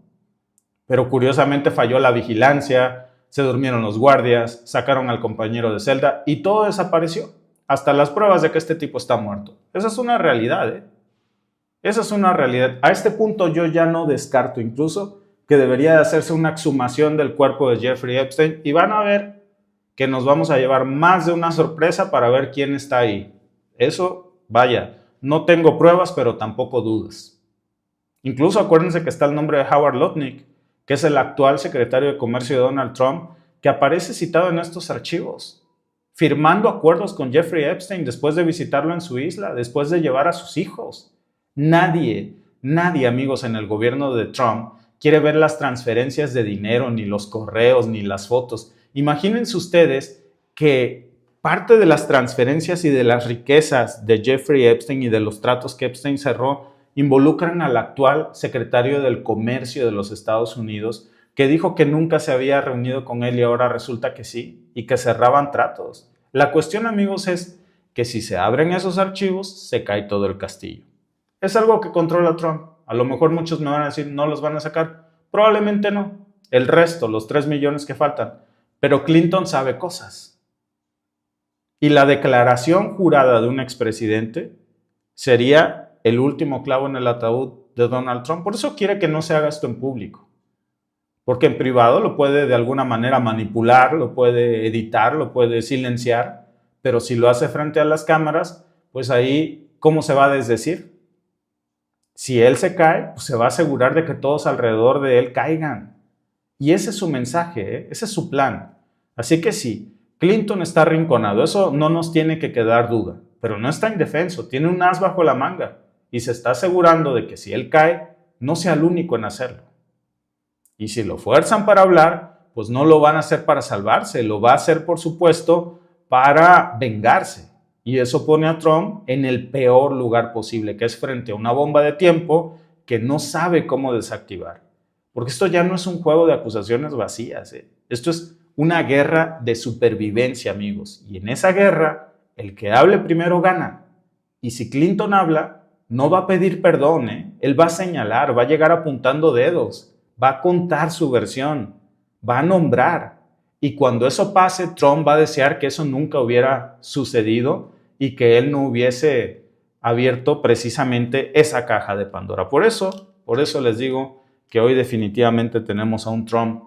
Pero curiosamente falló la vigilancia, se durmieron los guardias, sacaron al compañero de celda y todo desapareció. Hasta las pruebas de que este tipo está muerto. Esa es una realidad, ¿eh? Esa es una realidad. A este punto yo ya no descarto incluso que debería de hacerse una exhumación del cuerpo de Jeffrey Epstein y van a ver que nos vamos a llevar más de una sorpresa para ver quién está ahí. Eso, vaya, no tengo pruebas, pero tampoco dudas. Incluso acuérdense que está el nombre de Howard Lutnick, que es el actual secretario de Comercio de Donald Trump, que aparece citado en estos archivos, firmando acuerdos con Jeffrey Epstein después de visitarlo en su isla, después de llevar a sus hijos. Nadie, amigos, en el gobierno de Trump quiere ver las transferencias de dinero, ni los correos, ni las fotos. Imagínense ustedes que parte de las transferencias y de las riquezas de Jeffrey Epstein y de los tratos que Epstein cerró involucran al actual secretario del Comercio de los Estados Unidos, que dijo que nunca se había reunido con él y ahora resulta que sí, y que cerraban tratos. La cuestión, amigos, es que si se abren esos archivos, se cae todo el castillo. Es algo que controla Trump. A lo mejor muchos me van a decir, no los van a sacar. Probablemente no. El resto, los 3 millones que faltan. Pero Clinton sabe cosas. Y la declaración jurada de un expresidente sería el último clavo en el ataúd de Donald Trump. Por eso quiere que no se haga esto en público. Porque en privado lo puede de alguna manera manipular, lo puede editar, lo puede silenciar. Pero si lo hace frente a las cámaras, pues ahí, ¿cómo se va a desdecir? Si él se cae, pues se va a asegurar de que todos alrededor de él caigan. Y ese es su mensaje, ¿eh? Ese es su plan. Así que sí, Clinton está arrinconado, eso no nos tiene que quedar duda, pero no está indefenso, tiene un as bajo la manga y se está asegurando de que si él cae, no sea el único en hacerlo. Y si lo fuerzan para hablar, pues no lo van a hacer para salvarse, lo va a hacer, por supuesto, para vengarse. Y eso pone a Trump en el peor lugar posible, que es frente a una bomba de tiempo que no sabe cómo desactivar. Porque esto ya no es un juego de acusaciones vacías, ¿eh? Esto es una guerra de supervivencia, amigos. Y en esa guerra, el que hable primero gana. Y si Clinton habla, no va a pedir perdón, ¿eh? Él va a señalar, va a llegar apuntando dedos, va a contar su versión, va a nombrar. Y cuando eso pase, Trump va a desear que eso nunca hubiera sucedido y que él no hubiese abierto precisamente esa caja de Pandora. Por eso les digo que hoy definitivamente tenemos a un Trump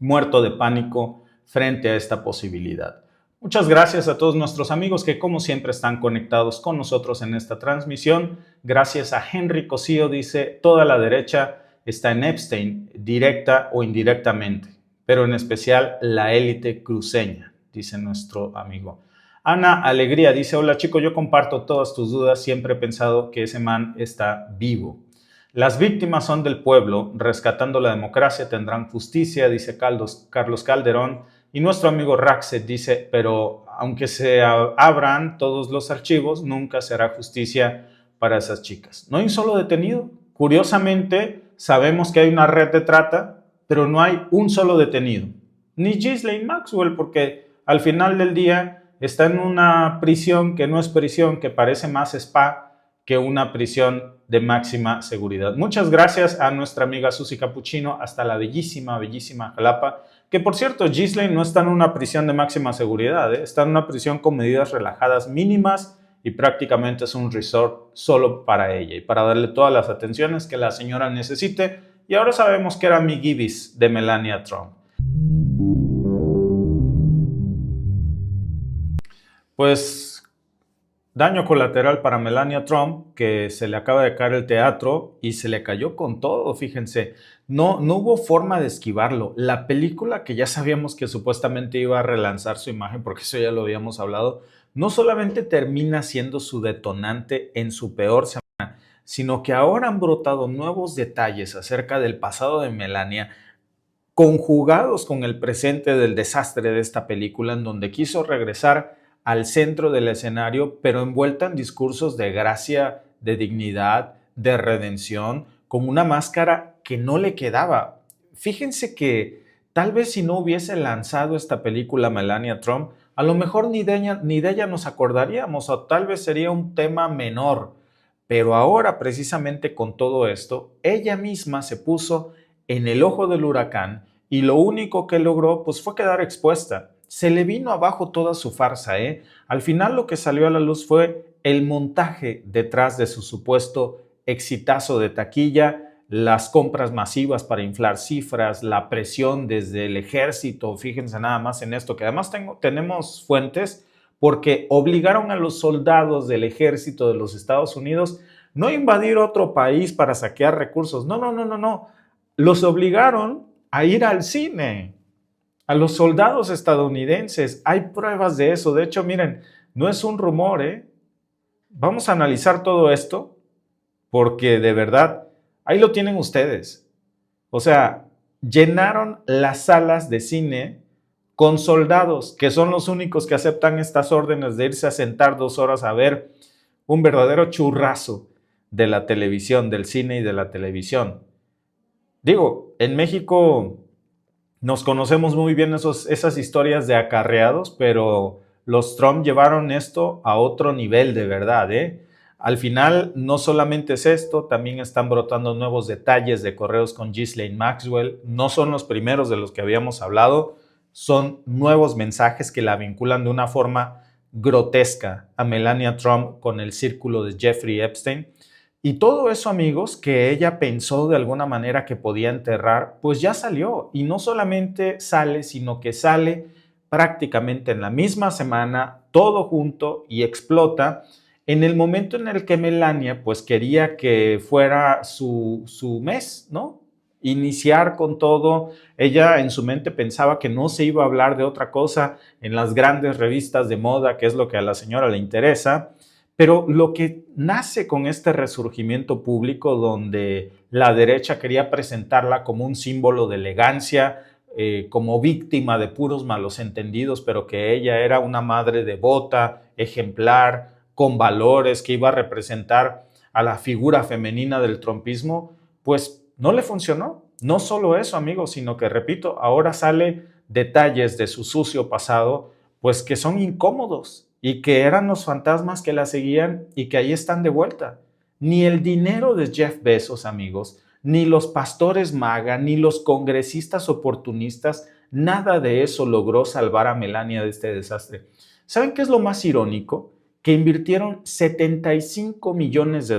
muerto de pánico frente a esta posibilidad. Muchas gracias a todos nuestros amigos que como siempre están conectados con nosotros en esta transmisión. Gracias a Henry Cosío, dice, toda la derecha está en Epstein, directa o indirectamente, pero en especial la élite cruceña, dice nuestro amigo. Ana Alegría dice, hola chico, yo comparto todas tus dudas, siempre he pensado que ese man está vivo. Las víctimas son del pueblo, rescatando la democracia tendrán justicia, dice Carlos Calderón. Y nuestro amigo Raxet dice, pero aunque se abran todos los archivos, nunca será justicia para esas chicas. No hay un solo detenido. Curiosamente, sabemos que hay una red de trata, pero no hay un solo detenido. Ni Ghislaine Maxwell, porque al final del día está en una prisión que no es prisión, que parece más spa que una prisión de máxima seguridad. Muchas gracias a nuestra amiga Susi Capuchino, hasta la bellísima, bellísima Jalapa, que por cierto, Ghislaine no está en una prisión de máxima seguridad, está en una prisión con medidas relajadas mínimas y prácticamente es un resort solo para ella y para darle todas las atenciones que la señora necesite. Y ahora sabemos que era mi Gibis de Melania Trump. Pues daño colateral para Melania Trump, que se le acaba de caer el teatro y se le cayó con todo, fíjense. No hubo forma de esquivarlo. La película que ya sabíamos que supuestamente iba a relanzar su imagen, porque eso ya lo habíamos hablado, no solamente termina siendo su detonante en su peor semana, sino que ahora han brotado nuevos detalles acerca del pasado de Melania, conjugados con el presente del desastre de esta película, en donde quiso regresar al centro del escenario, pero envuelta en discursos de gracia, de dignidad, de redención, con una máscara que no le quedaba. Fíjense que tal vez si no hubiese lanzado esta película Melania Trump, a lo mejor ni de ella nos acordaríamos, o tal vez sería un tema menor. Pero ahora, precisamente con todo esto, ella misma se puso en el ojo del huracán y lo único que logró pues, fue quedar expuesta. Se le vino abajo toda su farsa, ¿eh? Al final lo que salió a la luz fue el montaje detrás de su supuesto exitazo de taquilla, las compras masivas para inflar cifras, la presión desde el ejército, fíjense nada más en esto, que además tenemos fuentes porque obligaron a los soldados del ejército de los Estados Unidos no a invadir otro país para saquear recursos, no. Los obligaron a ir al cine. A los soldados estadounidenses, hay pruebas de eso. De hecho, miren, no es un rumor, ¿eh? Vamos a analizar todo esto porque de verdad, ahí lo tienen ustedes. O sea, llenaron las salas de cine con soldados, que son los únicos que aceptan estas órdenes de irse a sentar 2 horas a ver un verdadero churrazo de la televisión, del cine y de la televisión. Digo, en México nos conocemos muy bien esas historias de acarreados, pero los Trump llevaron esto a otro nivel de verdad, ¿eh? Al final, no solamente es esto, también están brotando nuevos detalles de correos con Ghislaine Maxwell. No son los primeros de los que habíamos hablado, son nuevos mensajes que la vinculan de una forma grotesca a Melania Trump con el círculo de Jeffrey Epstein. Y todo eso, amigos, que ella pensó de alguna manera que podía enterrar, pues ya salió. Y no solamente sale, sino que sale prácticamente en la misma semana, todo junto y explota en el momento en el que Melania pues quería que fuera su mes, ¿no? Iniciar con todo. Ella en su mente pensaba que no se iba a hablar de otra cosa en las grandes revistas de moda, que es lo que a la señora le interesa. Pero lo que nace con este resurgimiento público donde la derecha quería presentarla como un símbolo de elegancia, como víctima de puros malos entendidos, pero que ella era una madre devota, ejemplar, con valores, que iba a representar a la figura femenina del trumpismo, pues no le funcionó. No solo eso, amigos, sino que, repito, ahora sale detalles de su sucio pasado, pues que son incómodos y que eran los fantasmas que la seguían y que ahí están de vuelta. Ni el dinero de Jeff Bezos, amigos, ni los pastores MAGA, ni los congresistas oportunistas, nada de eso logró salvar a Melania de este desastre. ¿Saben qué es lo más irónico? Que invirtieron $75 millones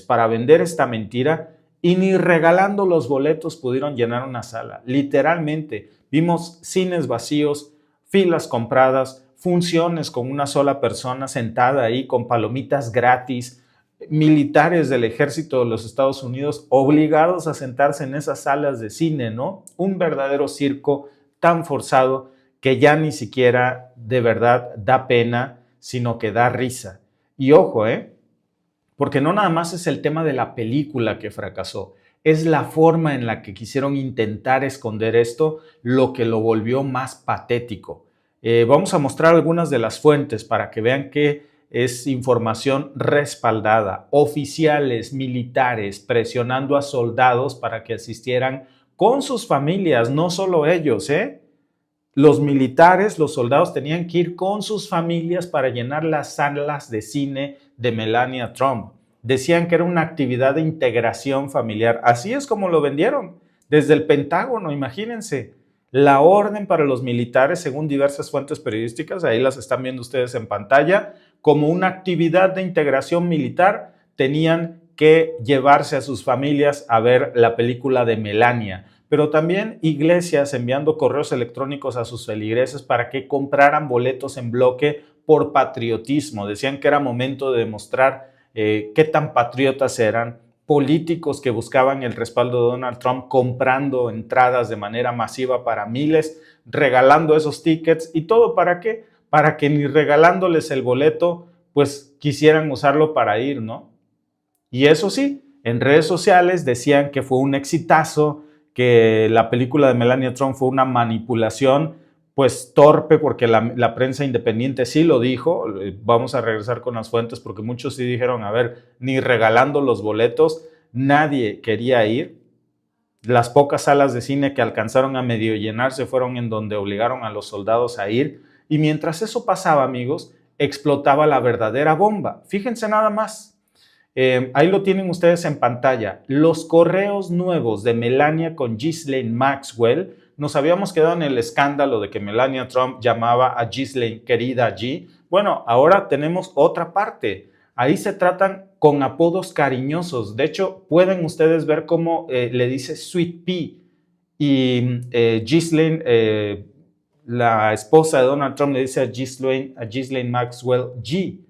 para vender esta mentira y ni regalando los boletos pudieron llenar una sala. Literalmente, vimos cines vacíos, filas compradas, funciones con una sola persona sentada ahí con palomitas gratis, militares del ejército de los Estados Unidos obligados a sentarse en esas salas de cine, ¿no? Un verdadero circo tan forzado que ya ni siquiera de verdad da pena, sino que da risa. Y ojo, porque no nada más es el tema de la película que fracasó, es la forma en la que quisieron intentar esconder esto lo que lo volvió más patético. Vamos a mostrar algunas de las fuentes para que vean que es información respaldada. Oficiales militares presionando a soldados para que asistieran con sus familias, no solo ellos, ¿eh? Los militares, los soldados tenían que ir con sus familias para llenar las salas de cine de Melania Trump. Decían que era una actividad de integración familiar. Así es como lo vendieron, desde el Pentágono, imagínense. La orden para los militares, según diversas fuentes periodísticas, ahí las están viendo ustedes en pantalla, como una actividad de integración militar, tenían que llevarse a sus familias a ver la película de Melania. Pero también iglesias enviando correos electrónicos a sus feligreses para que compraran boletos en bloque por patriotismo. Decían que era momento de demostrar qué tan patriotas eran. Políticos que buscaban el respaldo de Donald Trump comprando entradas de manera masiva para miles, regalando esos tickets. ¿Y todo para qué? Para que ni regalándoles el boleto, pues quisieran usarlo para ir, ¿no? Y eso sí, en redes sociales decían que fue un exitazo, que la película de Melania Trump fue una manipulación, pues torpe, porque la prensa independiente sí lo dijo. Vamos a regresar con las fuentes porque muchos sí dijeron, a ver, ni regalando los boletos, nadie quería ir. Las pocas salas de cine que alcanzaron a medio llenarse fueron en donde obligaron a los soldados a ir. Y mientras eso pasaba, amigos, explotaba la verdadera bomba. Fíjense nada más. Ahí lo tienen ustedes en pantalla. Los correos nuevos de Melania con Ghislaine Maxwell. Nos habíamos quedado en el escándalo de que Melania Trump llamaba a Ghislaine querida G. Bueno, ahora tenemos otra parte. Ahí se tratan con apodos cariñosos. De hecho, pueden ustedes ver cómo le dice Sweet Pea. Y Ghislaine, la esposa de Donald Trump, le dice a Ghislaine Maxwell G.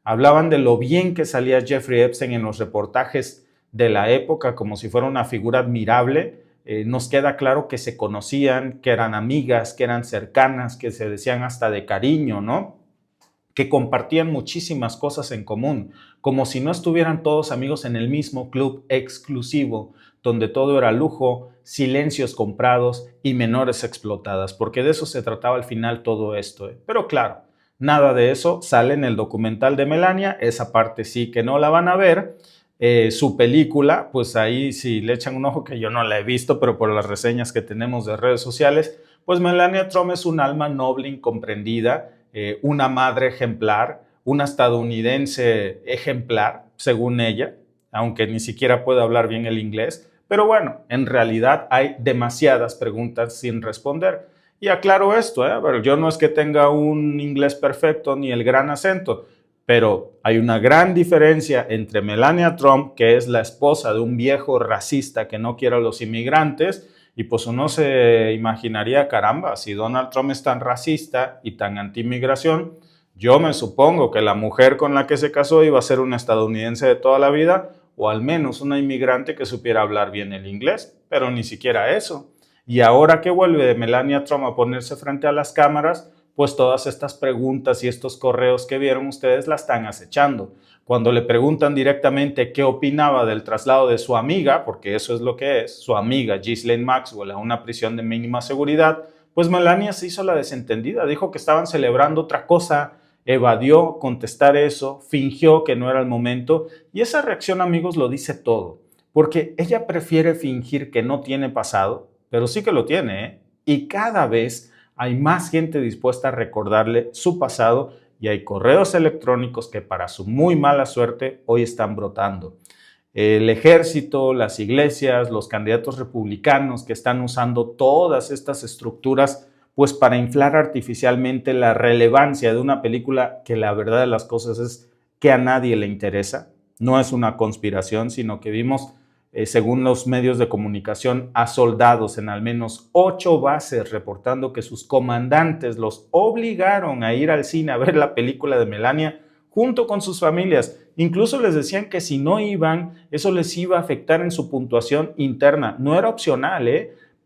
Hablaban de lo bien que salía Jeffrey Epstein en los reportajes de la época, como si fuera una figura admirable. Nos queda claro que se conocían, que eran amigas, que eran cercanas, que se decían hasta de cariño, ¿no? Que compartían muchísimas cosas en común, como si no estuvieran todos amigos en el mismo club exclusivo, donde todo era lujo, silencios comprados y menores explotadas, porque de eso se trataba al final todo esto. Pero claro, nada de eso sale en el documental de Melania, esa parte sí que no la van a ver. Su película, pues ahí si le echan un ojo, que yo no la he visto, pero por las reseñas que tenemos de redes sociales, pues Melania Trump es un alma noble, incomprendida, una madre ejemplar, una estadounidense ejemplar, según ella, aunque ni siquiera puede hablar bien el inglés. Pero bueno, en realidad hay demasiadas preguntas sin responder. Y aclaro esto, pero yo no es que tenga un inglés perfecto ni el gran acento, pero hay una gran diferencia entre Melania Trump, que es la esposa de un viejo racista que no quiere a los inmigrantes, y pues uno se imaginaría, caramba, si Donald Trump es tan racista y tan anti-inmigración, yo me supongo que la mujer con la que se casó iba a ser una estadounidense de toda la vida, o al menos una inmigrante que supiera hablar bien el inglés, pero ni siquiera eso. Y ahora que vuelve Melania Trump a ponerse frente a las cámaras, pues todas estas preguntas y estos correos que vieron ustedes la están acechando. Cuando le preguntan directamente qué opinaba del traslado de su amiga, porque eso es lo que es, su amiga Ghislaine Maxwell a una prisión de mínima seguridad, pues Melania se hizo la desentendida, dijo que estaban celebrando otra cosa, evadió contestar eso, fingió que no era el momento, y esa reacción, amigos, lo dice todo, porque ella prefiere fingir que no tiene pasado, pero sí que lo tiene, ¿eh? Y cada vez hay más gente dispuesta a recordarle su pasado y hay correos electrónicos que para su muy mala suerte hoy están brotando. El ejército, las iglesias, los candidatos republicanos que están usando todas estas estructuras pues para inflar artificialmente la relevancia de una película que la verdad de las cosas es que a nadie le interesa. No es una conspiración, sino que vimos según los medios de comunicación, a soldados en al menos 8 bases reportando que sus comandantes los obligaron a ir al cine a ver la película de Melania junto con sus familias. Incluso les decían que si no iban, eso les iba a afectar en su puntuación interna. No era opcional,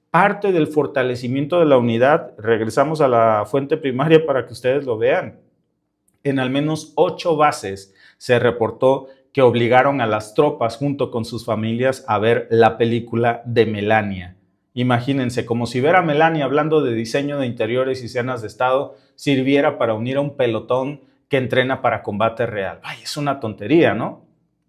parte del fortalecimiento de la unidad. Regresamos a la fuente primaria para que ustedes lo vean. En al menos 8 bases se reportó que obligaron a las tropas junto con sus familias a ver la película de Melania. Imagínense, como si ver a Melania hablando de diseño de interiores y escenas de Estado sirviera para unir a un pelotón que entrena para combate real. Ay, es una tontería, ¿no?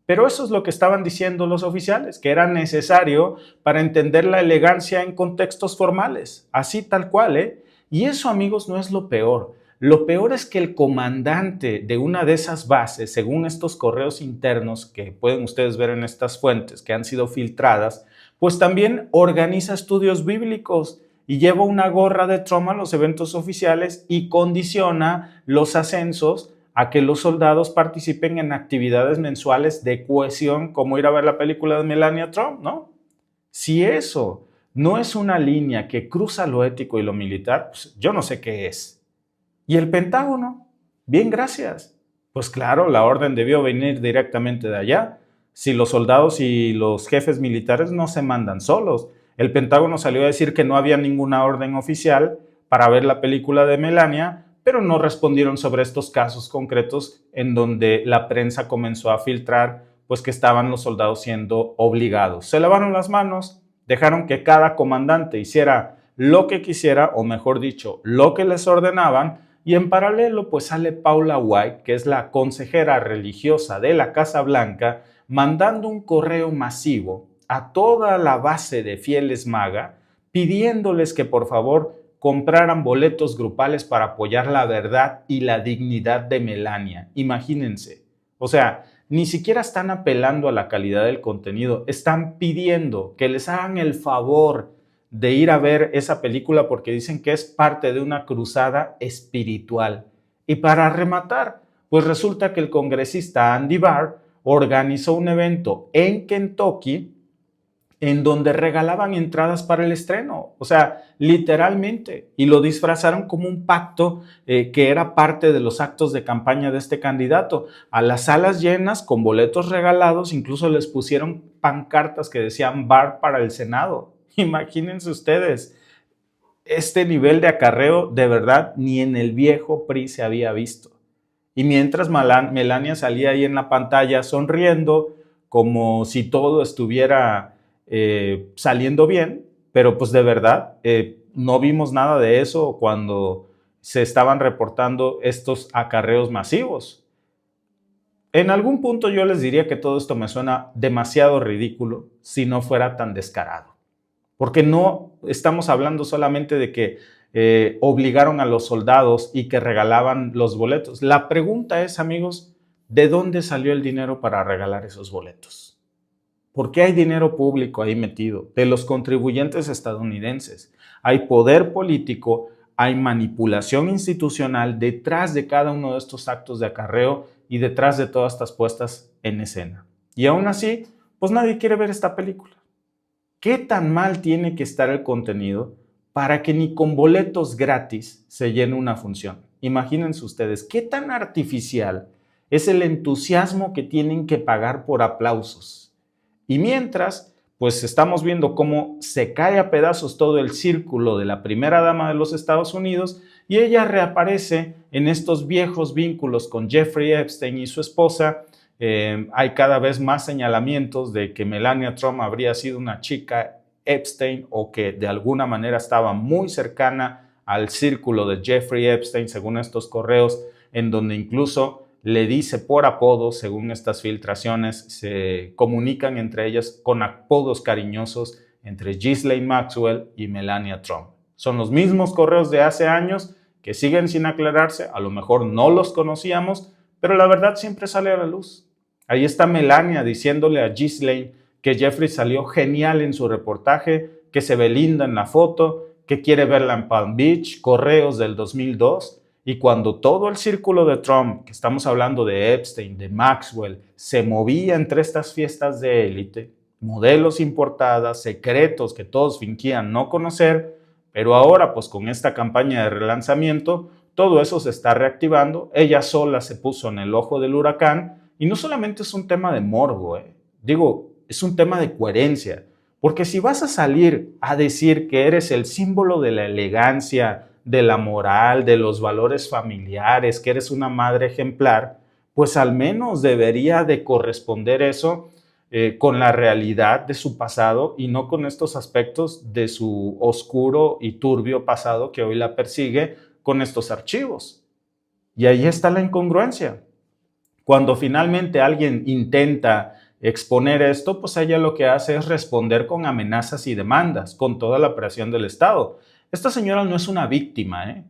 Pero eso es lo que estaban diciendo los oficiales, que era necesario para entender la elegancia en contextos formales, así tal cual, ¿eh? Y eso, amigos, no es lo peor. Lo peor es que el comandante de una de esas bases, según estos correos internos que pueden ustedes ver en estas fuentes que han sido filtradas, pues también organiza estudios bíblicos y lleva una gorra de Trump a los eventos oficiales y condiciona los ascensos a que los soldados participen en actividades mensuales de cohesión, como ir a ver la película de Melania Trump, ¿no? Si eso no es una línea que cruza lo ético y lo militar, pues yo no sé qué es. ¿Y el Pentágono? Bien, gracias. Pues claro, la orden debió venir directamente de allá. Si los soldados y los jefes militares no se mandan solos. El Pentágono salió a decir que no había ninguna orden oficial para ver la película de Melania, pero no respondieron sobre estos casos concretos en donde la prensa comenzó a filtrar pues que estaban los soldados siendo obligados. Se lavaron las manos, dejaron que cada comandante hiciera lo que quisiera, o mejor dicho, lo que les ordenaban, y en paralelo pues sale Paula White, que es la consejera religiosa de la Casa Blanca, mandando un correo masivo a toda la base de fieles MAGA, pidiéndoles que por favor compraran boletos grupales para apoyar la verdad y la dignidad de Melania. Imagínense. O sea, ni siquiera están apelando a la calidad del contenido, están pidiendo que les hagan el favor de ir a ver esa película porque dicen que es parte de una cruzada espiritual. Y para rematar, pues resulta que el congresista Andy Barr organizó un evento en Kentucky en donde regalaban entradas para el estreno, o sea, literalmente, y lo disfrazaron como un pacto que era parte de los actos de campaña de este candidato. A las salas llenas, con boletos regalados, incluso les pusieron pancartas que decían Barr para el Senado. Imagínense ustedes, este nivel de acarreo de verdad ni en el viejo PRI se había visto. Y mientras Melania salía ahí en la pantalla sonriendo, como si todo estuviera saliendo bien, pero pues de verdad no vimos nada de eso cuando se estaban reportando estos acarreos masivos. En algún punto yo les diría que todo esto me suena demasiado ridículo si no fuera tan descarado, porque no estamos hablando solamente de que obligaron a los soldados y que regalaban los boletos. La pregunta es, amigos, ¿de dónde salió el dinero para regalar esos boletos? ¿Por qué hay dinero público ahí metido? De los contribuyentes estadounidenses. Hay poder político, hay manipulación institucional detrás de cada uno de estos actos de acarreo y detrás de todas estas puestas en escena. Y aún así, pues nadie quiere ver esta película. ¿Qué tan mal tiene que estar el contenido para que ni con boletos gratis se llene una función? Imagínense ustedes, ¿qué tan artificial es el entusiasmo que tienen que pagar por aplausos? Y mientras, pues estamos viendo cómo se cae a pedazos todo el círculo de la primera dama de los Estados Unidos y ella reaparece en estos viejos vínculos con Jeffrey Epstein y su esposa. Hay cada vez más señalamientos de que Melania Trump habría sido una chica Epstein o que de alguna manera estaba muy cercana al círculo de Jeffrey Epstein, según estos correos, en donde incluso le dice por apodo, según estas filtraciones, se comunican entre ellas con apodos cariñosos entre Ghislaine Maxwell y Melania Trump. Son los mismos correos de hace años que siguen sin aclararse, a lo mejor no los conocíamos, pero la verdad siempre sale a la luz. Ahí está Melania diciéndole a Ghislaine que Jeffrey salió genial en su reportaje, que se ve linda en la foto, que quiere verla en Palm Beach, correos del 2002. Y cuando todo el círculo de Trump, que estamos hablando de Epstein, de Maxwell, se movía entre estas fiestas de élite, modelos importadas, secretos que todos fingían no conocer, pero ahora pues con esta campaña de relanzamiento, todo eso se está reactivando. Ella sola se puso en el ojo del huracán y no solamente es un tema de morbo, digo, es un tema de coherencia, porque si vas a salir a decir que eres el símbolo de la elegancia, de la moral, de los valores familiares, que eres una madre ejemplar, pues al menos debería de corresponder eso con la realidad de su pasado y no con estos aspectos de su oscuro y turbio pasado que hoy la persigue con estos archivos. Y ahí está la incongruencia. Cuando finalmente alguien intenta exponer esto, pues ella lo que hace es responder con amenazas y demandas, con toda la presión del Estado. Esta señora no es una víctima, ¿eh?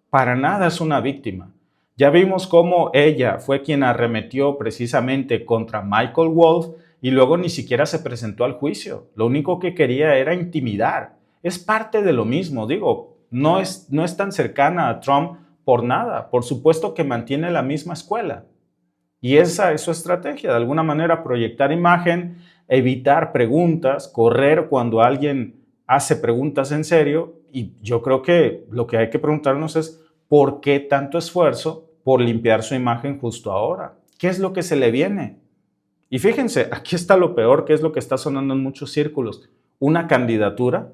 Para nada es una víctima. Ya vimos cómo ella fue quien arremetió precisamente contra Michael Wolff y luego ni siquiera se presentó al juicio. Lo único que quería era intimidar. Es parte de lo mismo, digo, no es tan cercana a Trump por nada. Por supuesto que mantiene la misma escuela. Y esa es su estrategia, de alguna manera proyectar imagen, evitar preguntas, correr cuando alguien hace preguntas en serio. Y yo creo que lo que hay que preguntarnos es ¿por qué tanto esfuerzo por limpiar su imagen justo ahora? ¿Qué es lo que se le viene? Y fíjense, aquí está lo peor, que es lo que está sonando en muchos círculos. Una candidatura,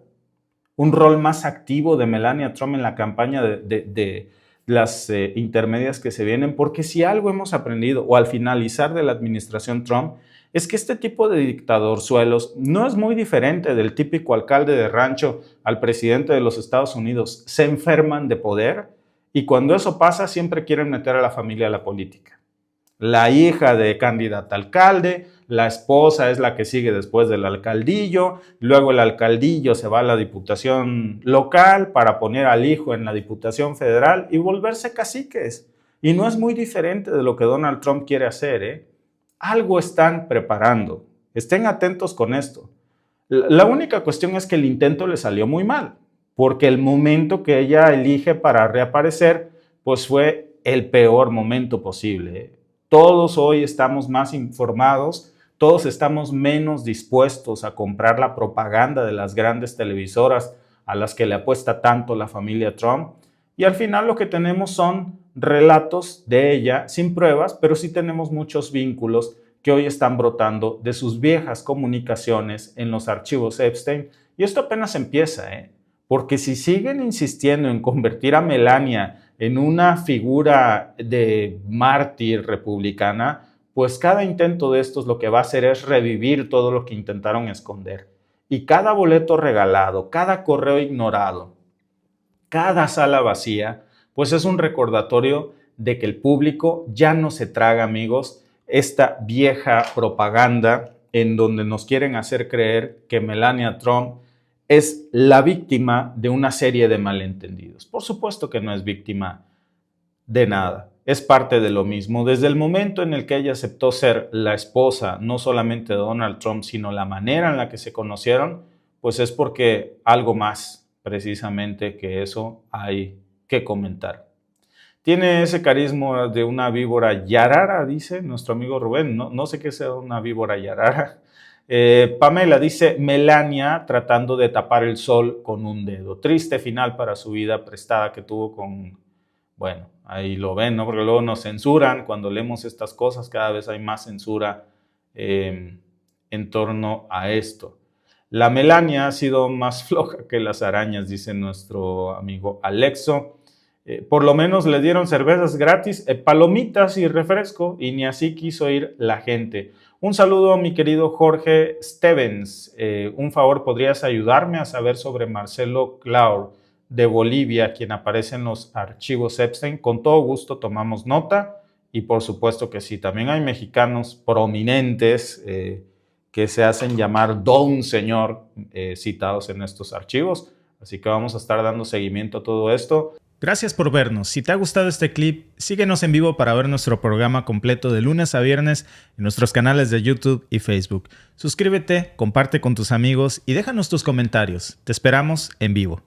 un rol más activo de Melania Trump en la campaña de las intermedias que se vienen, porque si algo hemos aprendido o al finalizar de la administración Trump es que este tipo de dictadorzuelos no es muy diferente del típico alcalde de rancho al presidente de los Estados Unidos. Se enferman de poder y cuando eso pasa siempre quieren meter a la familia a la política. La hija de candidata a alcalde, la esposa es la que sigue después del alcaldillo, luego el alcaldillo se va a la diputación local para poner al hijo en la diputación federal y volverse caciques. Y no es muy diferente de lo que Donald Trump quiere hacer, ¿eh? Algo están preparando. Estén atentos con esto. La única cuestión es que el intento le salió muy mal, porque el momento que ella elige para reaparecer, pues fue el peor momento posible, ¿eh? Todos hoy estamos más informados, todos estamos menos dispuestos a comprar la propaganda de las grandes televisoras a las que le apuesta tanto la familia Trump. Y al final lo que tenemos son relatos de ella sin pruebas, pero sí tenemos muchos vínculos que hoy están brotando de sus viejas comunicaciones en los archivos Epstein. Y esto apenas empieza, ¿eh? Porque si siguen insistiendo en convertir a Melania en una figura de mártir republicana, pues cada intento de estos lo que va a hacer es revivir todo lo que intentaron esconder. Y cada boleto regalado, cada correo ignorado, cada sala vacía, pues es un recordatorio de que el público ya no se traga, amigos, esta vieja propaganda en donde nos quieren hacer creer que Melania Trump es la víctima de una serie de malentendidos. Por supuesto que no es víctima de nada, es parte de lo mismo. Desde el momento en el que ella aceptó ser la esposa, no solamente de Donald Trump, sino la manera en la que se conocieron, pues es porque algo más, precisamente, que eso hay que comentar. Tiene ese carisma de una víbora yarara, dice nuestro amigo Rubén. No sé qué sea una víbora yarara. Pamela dice, Melania tratando de tapar el sol con un dedo. Triste final para su vida prestada que tuvo con... Bueno, ahí lo ven, ¿no? Porque luego nos censuran. Cuando leemos estas cosas, cada vez hay más censura en torno a esto. La Melania ha sido más floja que las arañas, dice nuestro amigo Alexo. Por lo menos le dieron cervezas gratis, palomitas y refresco, y ni así quiso ir la gente. Un saludo, mi querido Jorge Stevens. Un favor, ¿podrías ayudarme a saber sobre Marcelo Claur de Bolivia, quien aparece en los archivos Epstein? Con todo gusto tomamos nota y por supuesto que sí. También hay mexicanos prominentes que se hacen llamar Don Señor citados en estos archivos. Así que vamos a estar dando seguimiento a todo esto. Gracias por vernos. Si te ha gustado este clip, síguenos en vivo para ver nuestro programa completo de lunes a viernes en nuestros canales de YouTube y Facebook. Suscríbete, comparte con tus amigos y déjanos tus comentarios. Te esperamos en vivo.